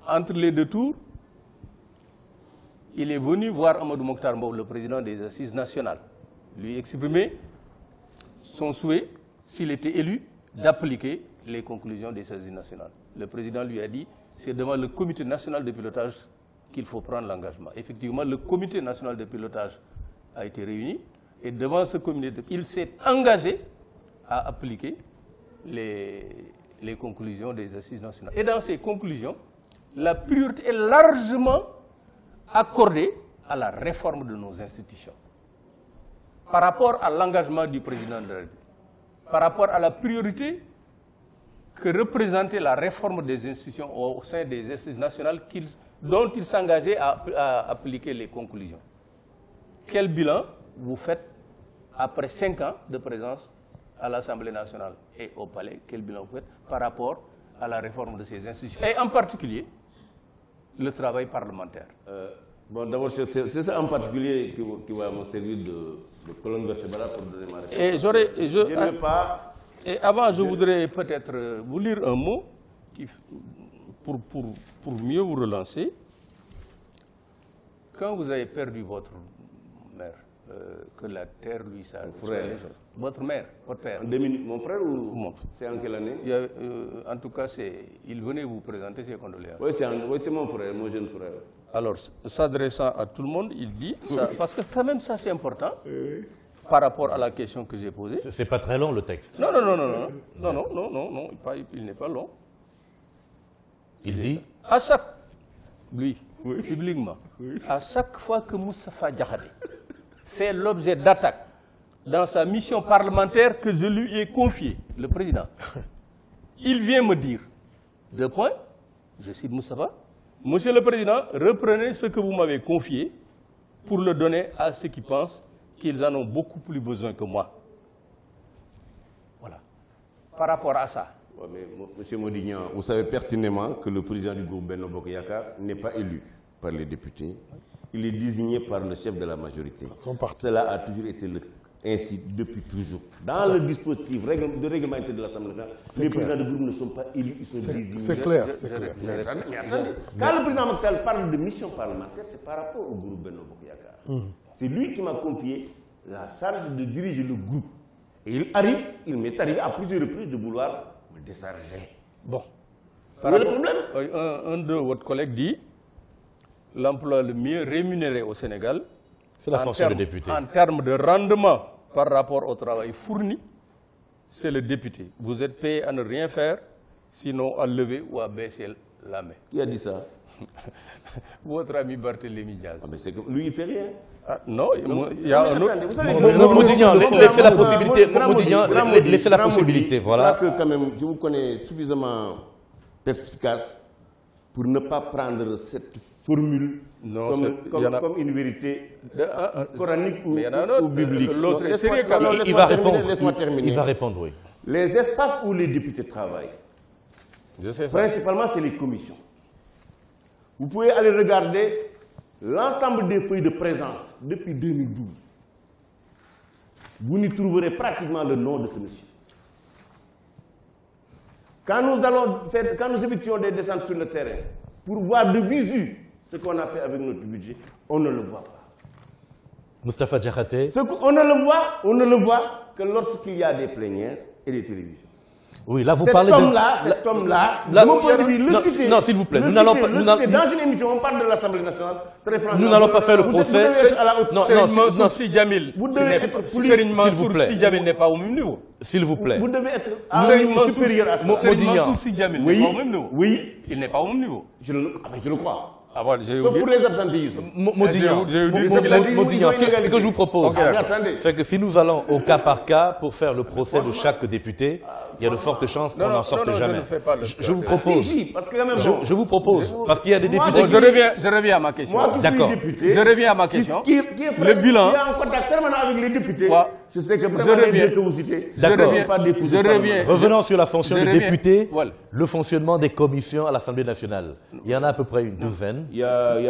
Entre les deux tours, il est venu voir Amadou Mokhtar Mbow, le président des assises nationales, lui exprimer son souhait, s'il était élu, d'appliquer les conclusions des assises nationales. Le président lui a dit, c'est devant le comité national de pilotage qu'il faut prendre l'engagement. Effectivement, le comité national de pilotage a été réuni et devant ce comité, il s'est engagé à appliquer les conclusions des assises nationales. Et dans ces conclusions, la priorité est largement accordée à la réforme de nos institutions. Par rapport à l'engagement du président de la République, par rapport à la priorité que représentait la réforme des institutions au sein des assises nationales dont il s'engageait à appliquer les conclusions. Quel bilan vous faites après 5 ans de présence à l'Assemblée nationale et au Palais? Quel bilan vous faites par rapport à la réforme de ces institutions? Et en particulier, le travail parlementaire. Bon, d'abord, c'est ça en particulier qui va me servir de colonne vertébrale pour donner ma réponse. Et avant, je voudrais peut-être vous lire un mot pour mieux vous relancer, quand vous avez perdu votre mère, que la terre lui ça. Votre mère, votre père. En 2000, mon frère ou c'est en quelle année? En tout cas, il venait vous présenter ses condoléances. Oui, c'est mon frère, mon jeune frère. Alors, s'adressant à tout le monde, il dit, ça, parce que quand même ça c'est important, par rapport à la question que j'ai posée. C'est pas très long le texte. Non, il n'est pas long. Il dit à chaque, lui, publiquement, à chaque fois que Moustapha Diakhaté fait l'objet d'attaques dans sa mission parlementaire que je lui ai confiée, le président, il vient me dire, deux points, je cite Moustapha, Monsieur le Président, reprenez ce que vous m'avez confié pour le donner à ceux qui pensent qu'ils en ont beaucoup plus besoin que moi. Voilà. Par rapport à ça. Ouais, mais, Monsieur Modignan, vous savez pertinemment que le président du groupe Benno Bokk Yakaar n'est pas élu par les députés. Il est désigné par le chef de la majorité. Cela a toujours été ainsi depuis toujours. Dans le dispositif de règlement intérieur de l'Assemblée nationale, les présidents de groupe ne sont pas élus, ils sont désignés. C'est clair, c'est clair. Mais attendez, quand le président Macky Sall parle de mission parlementaire, c'est par rapport au groupe Benno Bokk Yakaar. C'est lui qui m'a confié la charge de diriger le groupe. Et il m'est arrivé à plusieurs reprises de vouloir me décharger. Bon. Par le problème. Un de votre collègue dit l'emploi le mieux rémunéré au Sénégal, c'est la fonction de député. En termes de rendement par rapport au travail fourni, c'est le député. Vous êtes payé à ne rien faire, sinon à lever ou à baisser la main. Qui a dit ça? Votre ami Barthélémy Diaz. Ah, mais c'est que lui, il ne fait rien. Ah, non, il y a un autre. Modignan, laissez la possibilité. Modignan, laissez la possibilité. Voilà. Je crois que quand même, je vous connais suffisamment perspicace pour ne pas prendre cette formule comme une vérité coranique ou biblique. L'autre est sérieux. Il va répondre. Il va répondre, oui. Les espaces où les députés travaillent, principalement, c'est les commissions. Vous pouvez aller regarder l'ensemble des feuilles de présence depuis 2012. Vous n'y trouverez pratiquement le nom de ce monsieur. Quand nous effectuons des descentes sur le terrain, pour voir de visu ce qu'on a fait avec notre budget, on ne le voit pas. Moustapha Diakhaté. On ne le voit que lorsqu'il y a des plénières et des télévisions. Oui, là vous parlez cet homme-là, de mon point de vue, le citer. Non, s'il vous plaît, dans une émission, on parle de l'Assemblée nationale, très franchement. Nous n'allons pas faire le procès. Serigne Mansour Sy Djamil. Serigne Mansour Sy Djamil n'est pas au même niveau. S'il vous plaît. Vous devez être à un niveau supérieur à ça. Serigne Mansour Sy Djamil n'est pas au même niveau. Oui. Il n'est pas au même niveau. Je le crois. Sauf pour les absentéismes. Modignan, ce que je vous propose, c'est que si nous allons au cas par cas pour faire le procès de chaque député, il y a de fortes chances qu'on n'en sorte jamais. Je vous propose, je vous propose, parce qu'il y a des députés... Je reviens à ma question. D'accord. Je reviens à ma question. Le bilan... Il y a un contact permanent avec les députés. Je sais que vous citez. D'accord. Revenons sur la fonction de député, le fonctionnement des commissions à l'Assemblée nationale. Il y en a à peu près une douzaine.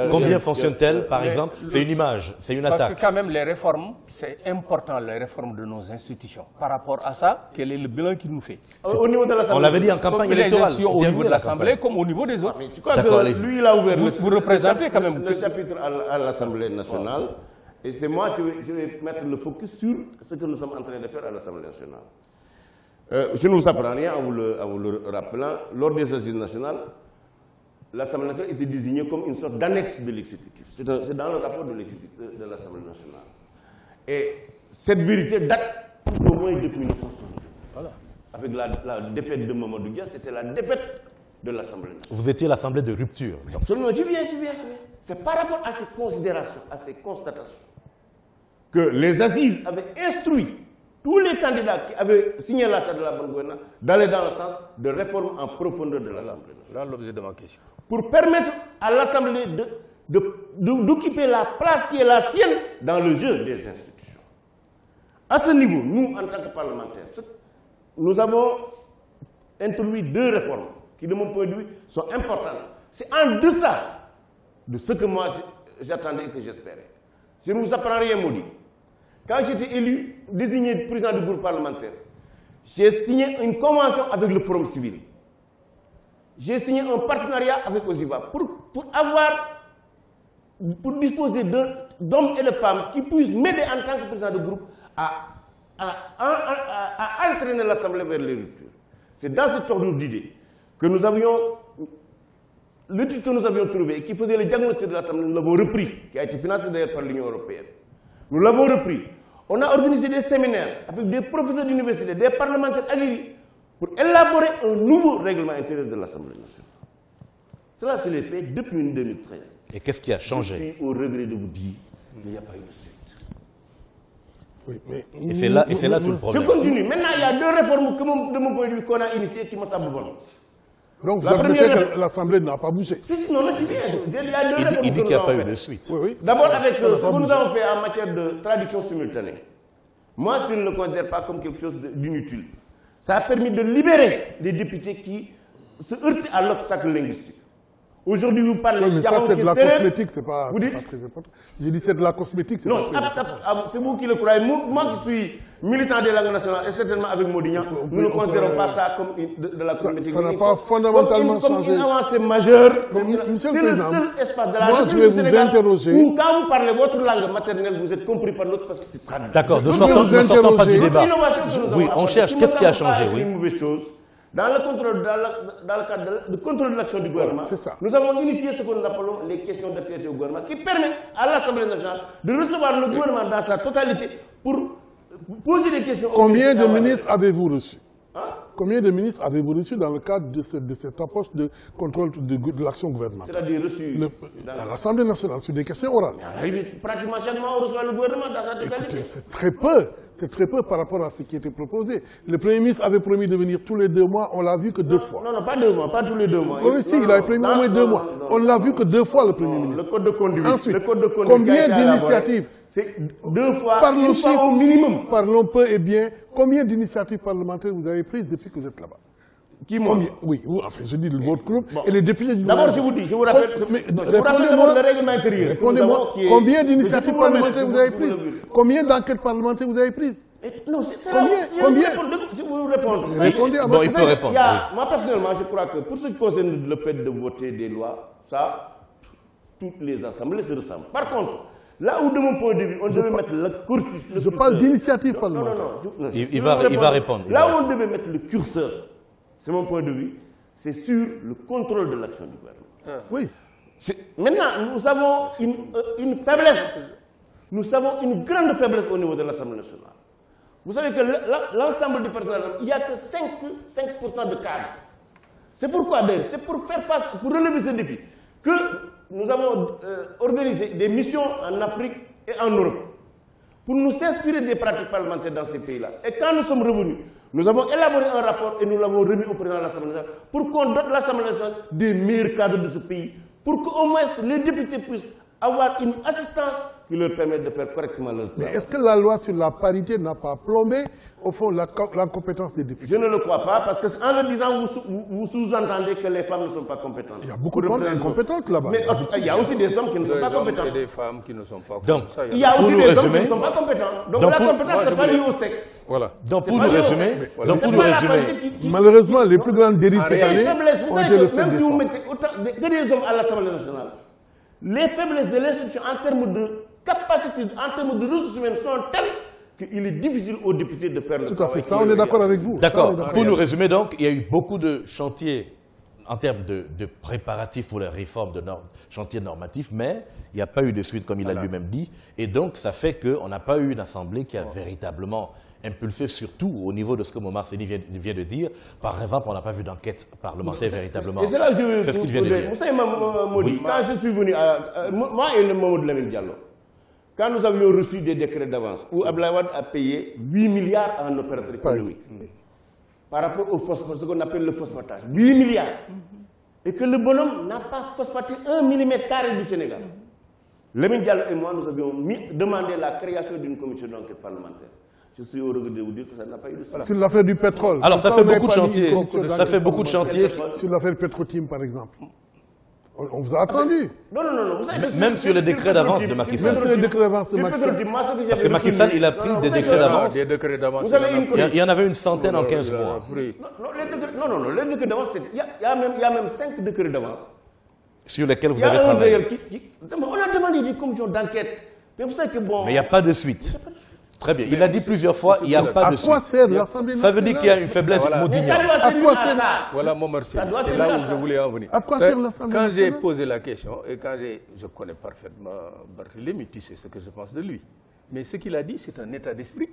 Combien fonctionnent-elles, par exemple? C'est une image, c'est une attaque. Parce que quand même, les réformes, c'est important, les réformes de nos institutions. Par rapport à ça, quel est le bilan qu'il nous fait? Au niveau de l'Assemblée. On l'avait dit en campagne électorale. Au niveau de l'Assemblée comme au niveau des autres. Lui, il a ouvert vous représentez quand même le chapitre à l'Assemblée nationale. Et c'est moi qui vais mettre le focus sur ce que nous sommes en train de faire à l'Assemblée nationale. Je ne vous apprends rien en vous le rappelant. Lors des assises nationales, l'Assemblée nationale était désignée comme une sorte d'annexe de l'exécutif. C'est dans le rapport de l'Assemblée nationale. Et cette vérité date au moins depuis 1962. Voilà. Avec la défaite de Mamadou Dia, c'était la défaite de l'Assemblée nationale. Vous étiez l'Assemblée de rupture. Absolument, je viens. C'est par rapport à ces considérations, à ces constatations, que les assises avaient instruit tous les candidats qui avaient signé la charte de la bonne gouvernance d'aller dans le sens de réforme en profondeur de l'Assemblée. Là, l'objet de ma question. Pour permettre à l'Assemblée d'occuper la place qui est la sienne dans le jeu des institutions. À ce niveau, nous, en tant que parlementaires, nous avons introduit deux réformes qui, de mon point de vue, sont importantes. C'est en deçà de ce que moi j'attendais et que j'espérais. Je ne vous apprends rien, maudit. Quand j'étais élu, désigné président du groupe parlementaire, j'ai signé une convention avec le Forum civil. j'ai signé un partenariat avec OSIVA pour disposer d'hommes et de femmes qui puissent m'aider en tant que président de groupe à entraîner l'Assemblée vers les ruptures. C'est dans cet ordre d'idée que nous avions, l'étude que nous avions trouvée et qui faisait le diagnostic de l'Assemblée, nous l'avons repris, qui a été financé d'ailleurs par l'Union européenne. Nous l'avons repris. On a organisé des séminaires avec des professeurs d'université, des parlementaires aguerris, pour élaborer un nouveau règlement intérieur de l'Assemblée nationale. Cela se l'est fait depuis 2013. Et qu'est-ce qui a changé? Je suis au regret de vous dire qu'il n'y a pas eu de suite. Oui, mais et c'est là tout le problème. Je continue. Maintenant, il y a deux réformes de mon point de vue qu'on a initiées qui me semblent bonnes. Donc vous admettez que l'Assemblée n'a pas bougé? Si, non, c'est bien. Il y a deux réformes. Il dit qu'il n'y a pas eu de suite. Oui. D'abord, avec ce que nous avons fait en matière de traduction simultanée. Moi, je ne le considère pas comme quelque chose d'inutile. Ça a permis de libérer les députés qui se heurtaient à l'obstacle linguistique. Aujourd'hui, vous parlez... Oui, mais ça, c'est de la cosmétique, c'est pas très important. J'ai dit c'est de la cosmétique, c'est pas très important. C'est vous qui le croyez. Moi qui suis militant des langues nationales, et certainement avec Modignan, nous ne considérons pas ça comme de la cosmétique. Ça n'a pas fondamentalement changé. Comme une avancée majeure. Monsieur le C'est le Président, seul espace de la moi, je vais vous interroger. Où quand vous parlez votre langue maternelle, vous êtes compris par l'autre parce que c'est traduit. D'accord, ne sortons pas du débat. Oui, on cherche. Qu'est-ce qui a changé? Oui. Une mauvaise chose. Dans le cadre de contrôle de l'action du gouvernement, nous avons initié ce que nous appelons les questions d'actualité au gouvernement, qui permet à l'Assemblée nationale de recevoir le gouvernement dans sa totalité pour poser des questions. Combien de ministres avez-vous reçus? Combien de ministres avez-vous reçus dans le cadre de cette approche de contrôle de l'action gouvernementale? C'est-à-dire reçus à l'Assemblée nationale, sur des questions orales. Pratiquement chaque mois, on reçoit le gouvernement dans sa totalité. C'est très peu. C'est très peu par rapport à ce qui était proposé. Le Premier ministre avait promis de venir tous les 2 mois, on l'a vu que 2 fois. Non, pas 2 mois, pas tous les 2 mois. Oui, si, il avait promis au moins 2 mois. On l'a vu que 2 fois, le Premier ministre. Le code de conduite. Ensuite, le code de conduite combien d'initiatives? C'est 2 fois, une fois au minimum. Parlons peu et bien. Combien d'initiatives parlementaires vous avez prises depuis que vous êtes là-bas? Qui, moi? Oui, enfin, je dis votre groupe et les députés du D'abord, je vous dis, je vous rappelle, répondez-moi, le règlement intérieur. Répondez-moi, combien d'initiatives parlementaires vous avez prises? Combien d'enquêtes parlementaires vous avez prises? Non, c'est combien? Je vous répondre. Répondez à il faut répondre. Moi, personnellement, je crois que pour ce qui concerne le fait de voter des lois, ça, toutes les assemblées se ressemblent. Par contre, là où, de mon point de vue, on devait mettre le curseur... Je parle d'initiative parlementaire. Non. Il va répondre. Là où on devait mettre le curseur, c'est mon point de vue, c'est sur le contrôle de l'action du gouvernement. Oui. Maintenant, nous avons une faiblesse. Nous avons une grande faiblesse au niveau de l'Assemblée nationale. Vous savez que l'ensemble du personnel, il n'y a que 5% de cadres. C'est pourquoi d'ailleurs, c'est pour faire face, pour relever ce défi, que nous avons organisé des missions en Afrique et en Europe pour nous inspirer des pratiques parlementaires dans ces pays-là. Et quand nous sommes revenus, nous avons élaboré un rapport et nous l'avons remis au président de l'Assemblée nationale pour qu'on dote l'Assemblée nationale des meilleurs cadres de ce pays, pour qu'au moins les députés puissent avoir une assistance qui leur permette de faire correctement leur travail. Mais est-ce que la loi sur la parité n'a pas plombé, au fond, la compétence des députés? Je ne le crois pas, parce qu'en le disant, vous sous-entendez que les femmes ne sont pas compétentes. Il y a beaucoup de femmes incompétentes là-bas. Mais il y a aussi des hommes qui ne sont pas compétents. Et des femmes qui ne sont pas compétentes. Il y a aussi des hommes qui ne sont pas compétents. Donc la compétence, ce n'est pas lié au sexe. Voilà. Donc pour nous résumer, malheureusement, les plus grandes dérives cette année ont été le fait même des si vous femmes. mettez que des hommes à l'Assemblée nationale, les faiblesses de l'institution en termes de capacité, en termes de ressources humaines sont telles qu'il est difficile aux députés de faire le travail. Tout à fait, ça on est d'accord avec vous. D'accord. Pour nous résumer donc, il y a eu beaucoup de chantiers en termes de préparatifs pour la réforme de chantiers normatifs, mais il n'y a pas eu de suite comme il a lui-même dit. Et donc ça fait qu'on n'a pas eu une assemblée qui a véritablement impulsé, surtout au niveau de ce que Momar Seni vient de dire. Par exemple, on n'a pas vu d'enquête parlementaire véritablement. Et c'est là que je veux ce qu'il vient de dire. Vous savez, Maudit, quand je suis venu, moi et le Mamadou Lamine Diallo, quand nous avions reçu des décrets d'avance, où Abdoulaye Wade a payé 8 milliards en opérateur économique, par rapport au phosphate, ce qu'on appelle le phosphatage, 8 milliards, et que le bonhomme n'a pas phosphaté 1 mm² du Sénégal. Lamine Diallo et moi, nous avions demandé la création d'une commission d'enquête parlementaire. Je suis au regret de vous dire que ça n'a pas eu de suite. Sur l'affaire du pétrole. Alors ça fait beaucoup de chantiers. Ça fait beaucoup de chantiers. Sur l'affaire Petrotim, par exemple. On vous a attendu. Non. Vous savez, même sur le décret d'avance de Macky Sall. Même sur le décret d'avance de Macky Sall. Parce que Macky Sall, il a pris des décrets d'avance. Il y en avait une centaine en 15 mois. Non, les décrets d'avance, il y a même 5 décrets d'avance. Sur lesquels vous avez travaillé. On a demandé des commissions d'enquête. Mais vous savez que bon... Mais il n'y a pas de suite. Très bien. Il a dit plusieurs fois, il n'y a pas de suite. À quoi sert l'Assemblée nationale? Ça veut dire qu'il y a une faiblesse Modignan. À quoi sert... Voilà mon merci. C'est là où je voulais en venir. À quoi sert l'Assemblée nationale? Quand j'ai posé la question, et quand je connais parfaitement Barthélémy, tu sais ce que je pense de lui. Mais ce qu'il a dit, c'est un état d'esprit.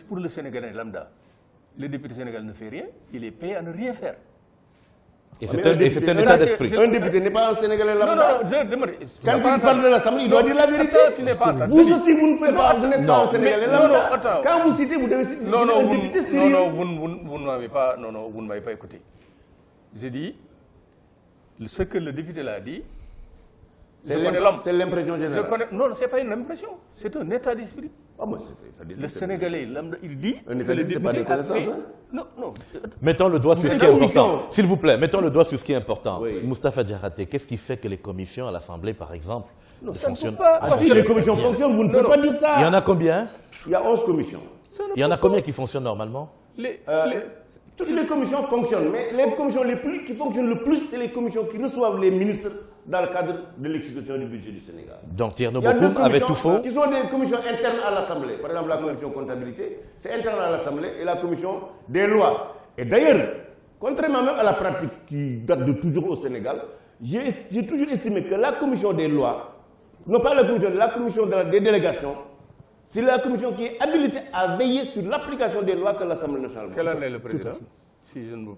Pour le Sénégalais lambda, le député sénégalais ne fait rien, il est payé à ne rien faire. Et c'est un état d'esprit. Un député n'est pas un Sénégalais lambda. Non, quand il parle de l'Assemblée, il doit dire la vérité. Vous aussi, vous ne pouvez pas, vous n'êtes pas un Sénégalais lambda. Quand vous citez, vous devez citer un député sérieux. Non, vous ne m'avez pas écouté. J'ai dit, ce que le député l'a dit, c'est l'impression générale. Non, ce n'est pas une impression, c'est un état d'esprit. Le Sénégalais, il dit un état d'esprit, ce n'est pas des connaissances. Non. Mettons le doigt sur ce qui est important. S'il vous plaît, mettons le doigt sur ce qui est important. Moustapha Diakhaté, qu'est-ce qui fait que les commissions à l'Assemblée, par exemple, ne fonctionnent pas? Si les commissions fonctionnent, vous ne pouvez pas dire ça. Il y en a combien? Il y a 11 commissions. Il y en a combien qui fonctionnent normalement? Toutes les commissions fonctionnent, mais les commissions qui fonctionnent le plus, c'est les commissions qui reçoivent les ministres dans le cadre de l'exécution du budget du Sénégal. Donc Thierno Bocoum avait tout faux. Qui sont des commissions internes à l'Assemblée. Par exemple, la commission comptabilité, c'est interne à l'Assemblée, et la commission des lois. Et d'ailleurs, contrairement même à la pratique qui date de toujours au Sénégal, j'ai toujours estimé que la commission des lois, non pas la commission des délégations, c'est la commission qui est habilitée à veiller sur l'application des lois que l'Assemblée nationale. Quelle année le président? Si je ne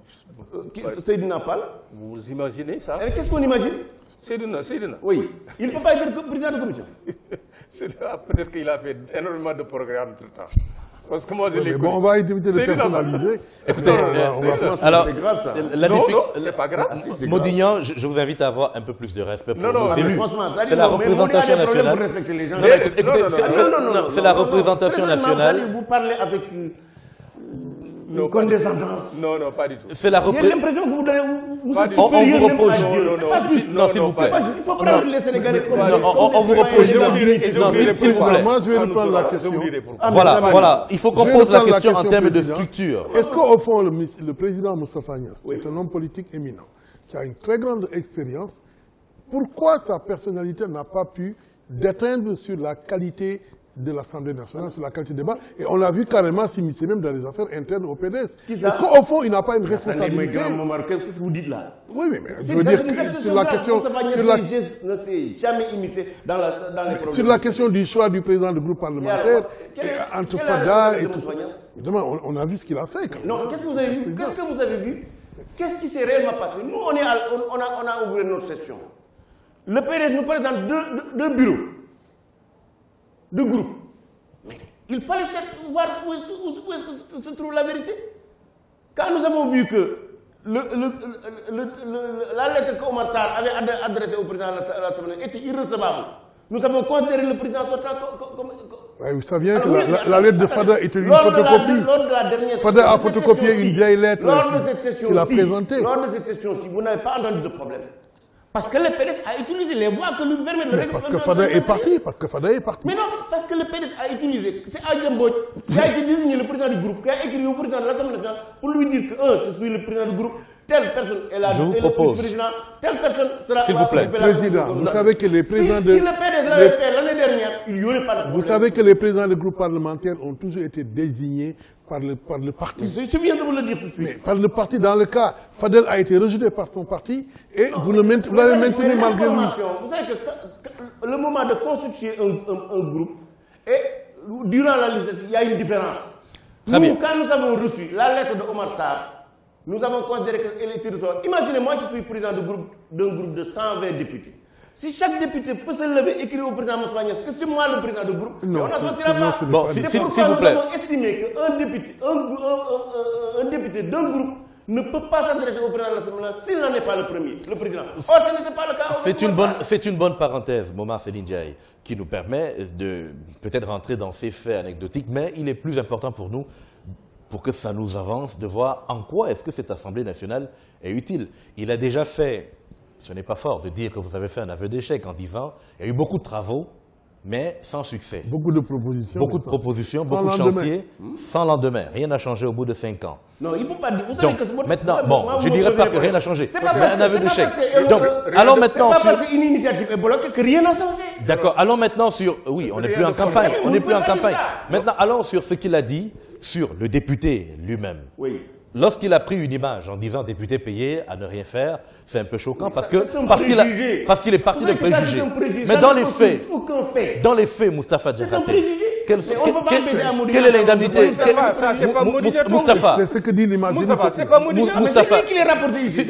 Seydina Fall. Vous imaginez ça? Qu'est-ce qu'on imagine? Seydina. Oui. Il ne peut pas être président de commission. Peut-être qu'il a fait énormément de programmes entre-temps. Parce que moi, je l'ai on va éviter de personnaliser. Écoutez, alors, c'est grave ça. Non, c'est pas grave. Modignan, je vous invite à avoir un peu plus de respect pour nos élus. Franchement, c'est la représentation nationale. C'est la représentation nationale. Vous parlez avec une condescendance. Non, pas du tout. C'est la J'ai l'impression que vous donnez... On vous reproche... Non, s'il vous plaît. Il faut prendre les Sénégalais comme on vous reproche... Non, s'il vous plaît. Moi, je vais reprendre la question. Voilà. Il faut qu'on pose la question en termes de structure. Est-ce qu'au fond, le président Moustapha Niasse est un homme politique éminent, qui a une très grande expérience, pourquoi sa personnalité n'a pas pu déteindre sur la qualité de l'Assemblée nationale, sur la qualité de débat, et on l'a vu carrément s'immiscer même dans les affaires internes au PDS. Est-ce qu'au fond, il n'a pas une responsabilité? Qu'est-ce que vous dites là? Oui, mais je veux dire que sur la question... Sur la question du choix du président du groupe parlementaire, entre Fada et tout ça. Évidemment, on a vu ce qu'il a fait. Non, qu'est-ce que vous avez vu? Qu'est-ce que vous avez vu? Qu'est-ce qui s'est réellement passé? Nous, on a ouvert notre session. Le PDS nous présente deux bureaux. De groupe. Mais il fallait voir où se trouve la vérité. Quand nous avons vu que la lettre qu'Omar Sarr avait adressée au président de l'Assemblée était irrecevable, nous avons considéré le président sortant comme... Ouais, vous saviez que la lettre de Fada était une photocopie. Fada a photocopié une vieille lettre qu'il a présentée. Lors de cette session-ci, vous n'avez pas entendu de problème. Parce que le PDS a utilisé les voies que lui permettent de régler. Parce que Fada est parti. Mais non, parce que le PDS a utilisé. C'est Adjamboj qui a été désigné le président du groupe, qui a écrit au président de l'Assemblée nationale pour lui dire que je suis le président du groupe, telle personne est la président, telle personne sera... S'il vous plaît. Président, vous savez que les présidents de... Si le PDS l'avait fait l'année dernière, il n'y aurait pas de problème. Vous savez que les présidents des groupes parlementaires ont toujours été désignés par le parti. Je viens de vous le dire tout de suite. Mais par le parti, dans le cas, Fadel a été rejeté par son parti et vous l'avez maintenu malgré lui. Vous savez que le moment de constituer un groupe, et durant la législature, il y a une différence. Nous, quand nous avons reçu la lettre de Omar Sarr, nous avons considéré qu'elle était reçue. Imaginez-moi, je suis président d'un groupe de 120 députés. Si chaque député peut se lever et écrire au président Moustapha Niasse que c'est moi le président du groupe, non, on ne sortira pas. Bon, c'est pourquoi nous avons estimé qu'un député d'un groupe ne peut pas s'adresser au président de l'Assemblée s'il n'en est pas le premier, le président. Or, ce n'était pas le cas. C'est une bonne parenthèse, Momar Seydine Ndiaye, qui nous permet de peut-être rentrer dans ces faits anecdotiques, mais il est plus important pour nous, pour que ça nous avance, de voir en quoi est-ce que cette Assemblée nationale est utile. Il a déjà fait, ce n'est pas fort de dire que vous avez fait un aveu d'échec en disant il y a eu beaucoup de travaux, mais sans succès. Beaucoup de propositions. Beaucoup de propositions, beaucoup de chantiers, sans lendemain. Rien n'a changé au bout de 5 ans. Non, il ne faut pas dire. Vous savez que maintenant, bon, je ne dirais pas que rien n'a changé. C'est pas parce un aveu d'échec. Donc, allons maintenant sur... C'est pas parce qu'une initiative est bloquée que rien n'a changé. D'accord, allons maintenant sur... Oui, on n'est plus en campagne. On n'est plus en campagne. Maintenant, allons sur ce qu'il a dit sur le député lui-même. Oui. Lorsqu'il a pris une image en disant député payé à ne rien faire, c'est un peu choquant parce qu'il est parti de préjugés. Mais dans les faits, Moustapha Diakhaté, quelle est l'indemnité? Moustapha, c'est ce que dit l'image. Moustapha,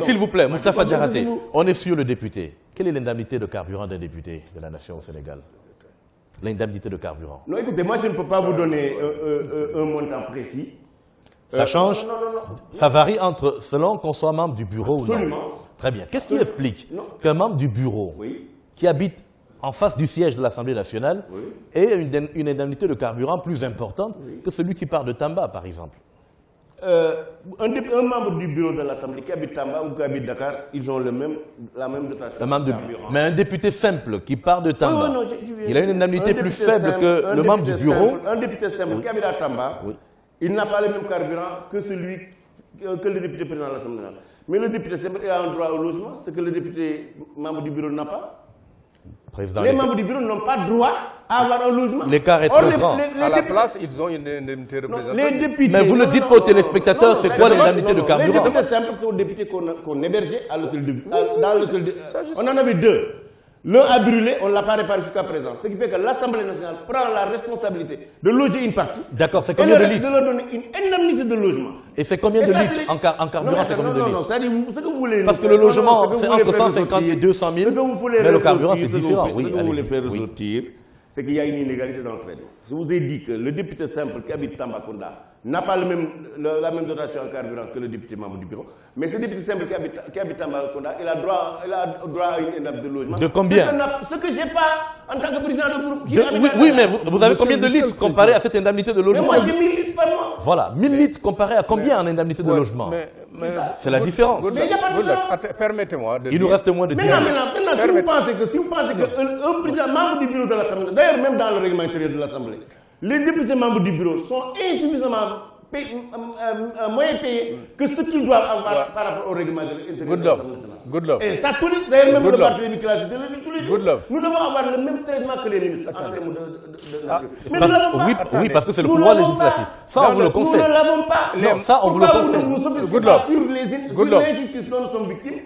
s'il vous plaît, Moustapha Diakhaté, on est sur le député. Quelle est l'indemnité de carburant d'un député de la nation au Sénégal? L'indemnité de carburant. Non, écoutez, moi je ne peux pas vous donner un montant précis. Ça change, ça varie selon qu'on soit membre du bureau Absolument. ou non. Très bien. Qu'est-ce qui explique qu'un membre du bureau qui habite en face du siège de l'Assemblée nationale ait une indemnité de carburant plus importante que celui qui part de Tamba, par exemple? Un membre du bureau de l'Assemblée qui habite Tamba ou qui habite Dakar, ils ont la même dotation. Mais un député simple qui part de Tamba, il a une indemnité plus faible que le membre du bureau. Un député simple qui habite à Tamba, il n'a pas le même carburant que le député président de l'Assemblée nationale. Mais le député simple a un droit au logement, ce que le député membre du bureau n'a pas. Les membres du bureau n'ont pas droit à avoir un logement. L'écart est trop grand. À la place, ils ont une indemnité représentative. Mais vous le dites pas aux téléspectateurs, c'est quoi l'indemnité de carburant? Les députés simples, c'est aux députés qu'on hébergeait à l'hôtel de... On en avait deux. L'un a brûlé, on ne l'a pas réparé jusqu'à présent. Ce qui fait que l'Assemblée nationale prend la responsabilité de loger une partie. D'accord, c'est combien de litres? De leur donner une indemnité de logement. Et c'est combien de litres en carburant? C'est combien de litres? Non, c'est-à-dire, ce que vous voulez... Parce que le logement, c'est entre 150 et 200 000, mais le carburant, c'est différent. Ce que vous voulez faire ressortir, c'est qu'il y a une inégalité dans le traitement. Je vous ai dit que le député simple qui habite Tambacounda n'a pas la même dotation en carburant que le député membre du bureau. Mais ce député simple qui habite Tambacounda, il a droit à une indemnité de logement. De combien? Ce que je n'ai pas en tant que président de groupe. Oui, mais vous avez combien de litres comparé à cette indemnité de logement? Mais moi, j'ai 1000 litres par mois. Voilà, 1000 litres comparé à combien en indemnité de logement? C'est la différence. Mais il n'y a pas de différence. Permettez-moi de Il nous reste moins de 10 minutes. Maintenant, si vous pensez qu'un président membre du bureau de l'Assemblée, d'ailleurs même dans le règlement intérieur de l'Assemblée, les députés membres du bureau sont insuffisamment moyens payés que ce qu'ils doivent avoir par rapport au règlement intérieur de l'Assemblée nationale. Good love. Et ça, d'ailleurs même le parti démocratique, tous les jours, nous devons avoir le même traitement que les ministres en termes Oui, parce que c'est le pouvoir législatif. Ça, on vous le concède. Nous ne l'avons pas. Non, ça, on vous le concède. Nous sommes sur les injustices dont nous sommes victimes.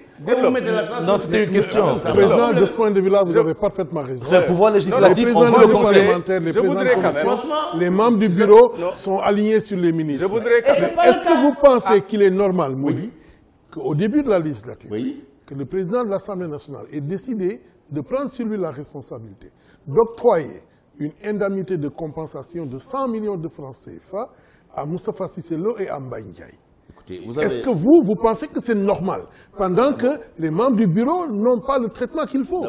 Non, c'était une question. Président, de ce point de vue-là, vous avez parfaitement raison. C'est le pouvoir législatif, on vous le concède. Les membres du bureau sont alignés sur les ministres. Est-ce que vous pensez qu'il est normal, Modi, qu'au début de la législature, que le président de l'Assemblée nationale ait décidé de prendre sur lui la responsabilité d'octroyer une indemnité de compensation de 100 millions de francs CFA à Moustapha Cissé Lo et à Mbaye Ndiaye? Est-ce que vous pensez que c'est normal, pendant que les membres du bureau n'ont pas le traitement qu'il faut?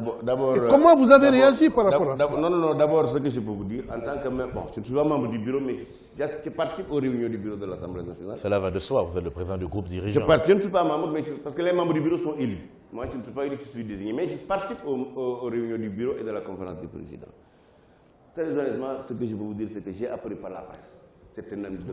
Comment vous avez réagi par rapport à ça? Non, d'abord, ce que je peux vous dire, en tant que membre, bon, je ne suis pas membre du bureau, mais je participe aux réunions du bureau de l'Assemblée nationale. Cela va de soi, vous êtes le président du groupe dirigeant. Je ne suis pas membre, mais parce que les membres du bureau sont élus. Moi, je ne suis pas élu, je suis désigné, mais je participe aux réunions du bureau et de la conférence du président. Très honnêtement, ce que je peux vous dire, c'est que j'ai appris par la presse.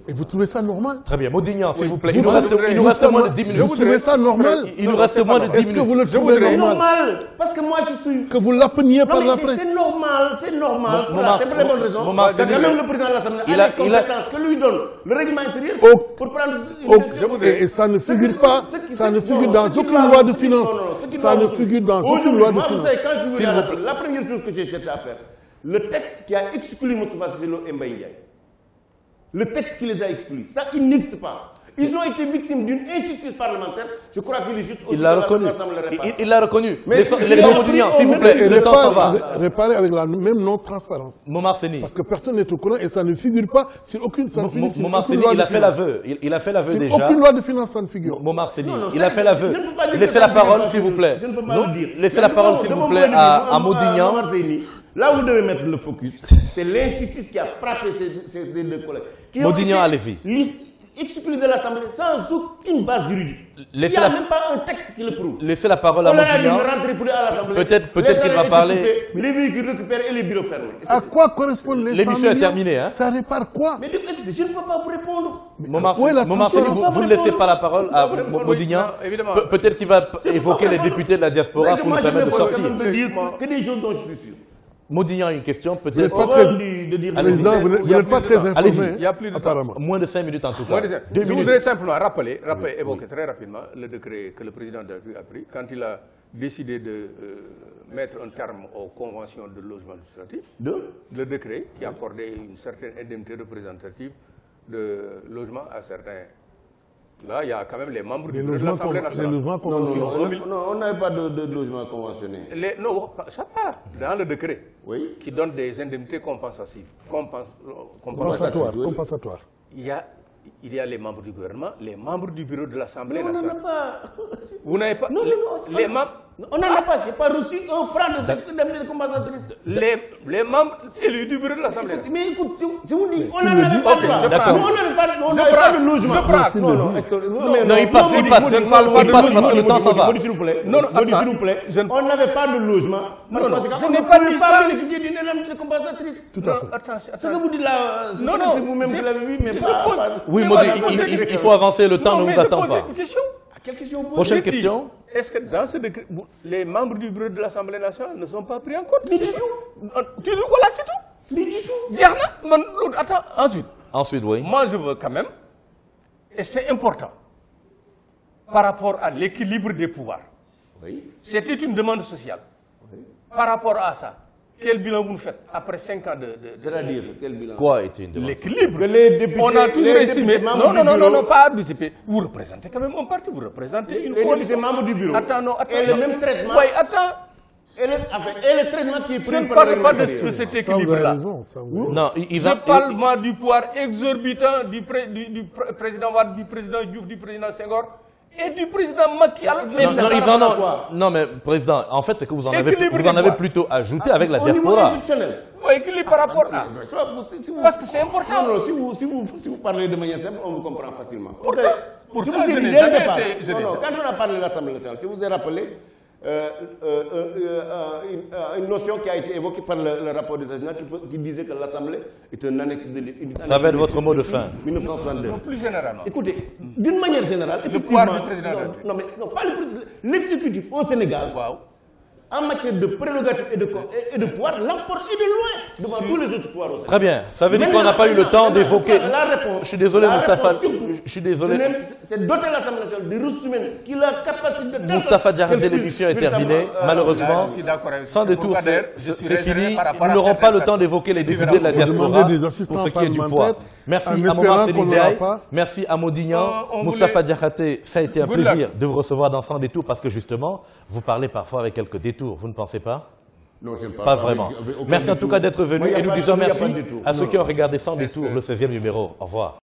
Et vous trouvez ça normal? Très bien, Modignan, s'il vous plaît. Il nous reste moins de 10 minutes. Vous trouvez ça normal? Il nous reste moins de 10 minutes. Est-ce que vous le trouvez normal? Parce que moi, je suis... Que vous l'appeniez par la presse? C'est normal. C'est pour les bonnes raisons. C'est quand même le président de l'Assemblée. Il a les compétences que lui donne le règlement intérieur pour prendre... Et ça ne figure pas, ça ne figure dans aucune loi de finances. Ça ne figure dans aucune loi de finances. Vous savez, quand je vous la première chose que j'ai cherché à faire, le texte qui a exclu Moustapha Cissé Lo et Mbaye Ndiaye. Le texte qui les a exclus, ça, il n'existe pas. Ils ont été victimes d'une injustice parlementaire. Je crois qu'il est juste... Il l'a reconnu. Il l'a reconnu. Les Modignan, s'il vous plaît, le temps s'en va. Réparer avec la même non-transparence. Momar Seni. Parce que personne n'est au courant et ça ne figure pas sur aucune... Momar Seni, il a fait l'aveu. Il a fait l'aveu déjà. Sur aucune loi de finances, ça ne figure. Momar Seni, il a fait l'aveu. Laissez la parole, s'il vous plaît. Je ne peux pas le dire. Laissez la parole, s'il vous plaît, à Modignan. Là où vous devez mettre le focus, c'est l'injustice qui a frappé ces deux collègues. Modignan, allez-y. exclu de l'Assemblée sans aucune base juridique. Il n'y a même pas un texte qui le prouve. Laissez la parole à Modignan. Peut-être qu'il va parler. Les véhicules récupérés et les bureaux fermés. À quoi correspondent les 100 millions? L'émission est terminée. Hein? Ça répare quoi? Mais écoutez, je ne peux pas vous répondre. Momarseli, vous ne laissez pas la parole à Modignan. Peut-être qu'il va évoquer les députés de la diaspora pour nous permettre de sortir. Que des choses dont je suis sûr. Modignan a une question, peut-être. Président, vous n'êtes pas très informé, apparemment. Moins de 5 minutes en tout cas. Je voudrais simplement évoquer très rapidement le décret que le président de la République a pris quand il a décidé de mettre un terme aux conventions de logement administratif. Le décret qui accordait une certaine indemnité représentative de logement à certains. Là, il y a quand même les membres de l'Assemblée nationale. Non, on n'avait pas de logement conventionné. Non, ça part dans le décret qui donne des indemnités compensatives. Compensatoires. Il y a les membres du gouvernement, les membres du bureau de l'Assemblée nationale. On n'en a pas. Vous n'avez pas. Non. Les membres. On n'en a pas. Je n'ai pas reçu un franc de cette indemnité compensatrice. Les membres élus du bureau de l'Assemblée nationale. Mais écoute, si vous dites, on n'en avait pas. On n'avait pas de logement. Non, il passe. Je ne parle pas de logement parce que le temps s'en va. S'il vous plaît. S'il vous plaît. On n'avait pas de logement. Non, je n'ai pas dit ça. bénéficier d'une indemnité compensatrice. Tout à fait. Attention. Ce que vous dites là, c'est vous-même qui l'avez vu, mais pas. Oui, il faut avancer, le temps ne vous attend pas. Quelle question vous Prochaine question. Est-ce que dans ce décret, les membres du bureau de l'Assemblée nationale ne sont pas pris en compte? Mais du tout. Tu dis quoi là, c'est tout? Mais du tout. Attends, ensuite, oui. Moi, je veux quand même, et c'est important, par rapport à l'équilibre des pouvoirs. C'était une demande sociale. Par rapport à ça, quel bilan vous faites après 5 ans de... C'est-à-dire, quel bilan? Quoi était une demande? L'équilibre. On a toujours estimé... Non, pas du député. Vous représentez quand même un parti, vous représentez une coalition. Les membres du bureau. Attends. Et le même traitement. Oui, attends. Et le traitement qui est pris je ne parle pas de cet équilibre-là. Non, je parle moi du pouvoir exorbitant du président Wade, du président Diouf, du président Senghor et du président Macky Sall. Non, mais président, en fait, c'est que vous en avez plutôt ajouté avec la diaspora. Oui, équilibre par rapport à... Parce que c'est important. Non, si vous parlez de manière simple, on vous comprend facilement. Quand on a parlé de l'Assemblée nationale, je vous ai rappelé une notion qui a été évoquée par le rapport des États qui disait que l'Assemblée est un annexe de l'État. Ça va être votre mot de fin. 1962. Non, plus généralement. Écoutez, d'une manière générale, effectivement, non, pas le président, l'exécutif au Sénégal, en matière de prérogatives et de pouvoir, l'emporte et de loin devant tous les autres pouvoirs au Sénégal. Très bien. Ça veut dire qu'on n'a pas eu le temps d'évoquer... La réponse... Je suis désolé, Moustapha. Je suis désolé. C'est doter l'Assemblée nationale des ressources humaines qui a la capacité de... Moustapha Diakhaté, l'émission est terminée. Malheureusement, sans détour, c'est fini. Nous n'aurons pas le temps d'évoquer les députés de la diaspora pour ce qui est du poids. Merci à Momarseli Ndiaye. Merci à Modignan. Moustapha Diakhaté, ça a été un plaisir de vous recevoir dans Sans détour parce que justement, vous parlez parfois avec quelques détours. Vous ne pensez pas? Non, je ne parle pas vraiment. Merci en tout cas d'être venu et nous disons merci à ceux qui ont regardé Sans détour, le 16e numéro. Au revoir.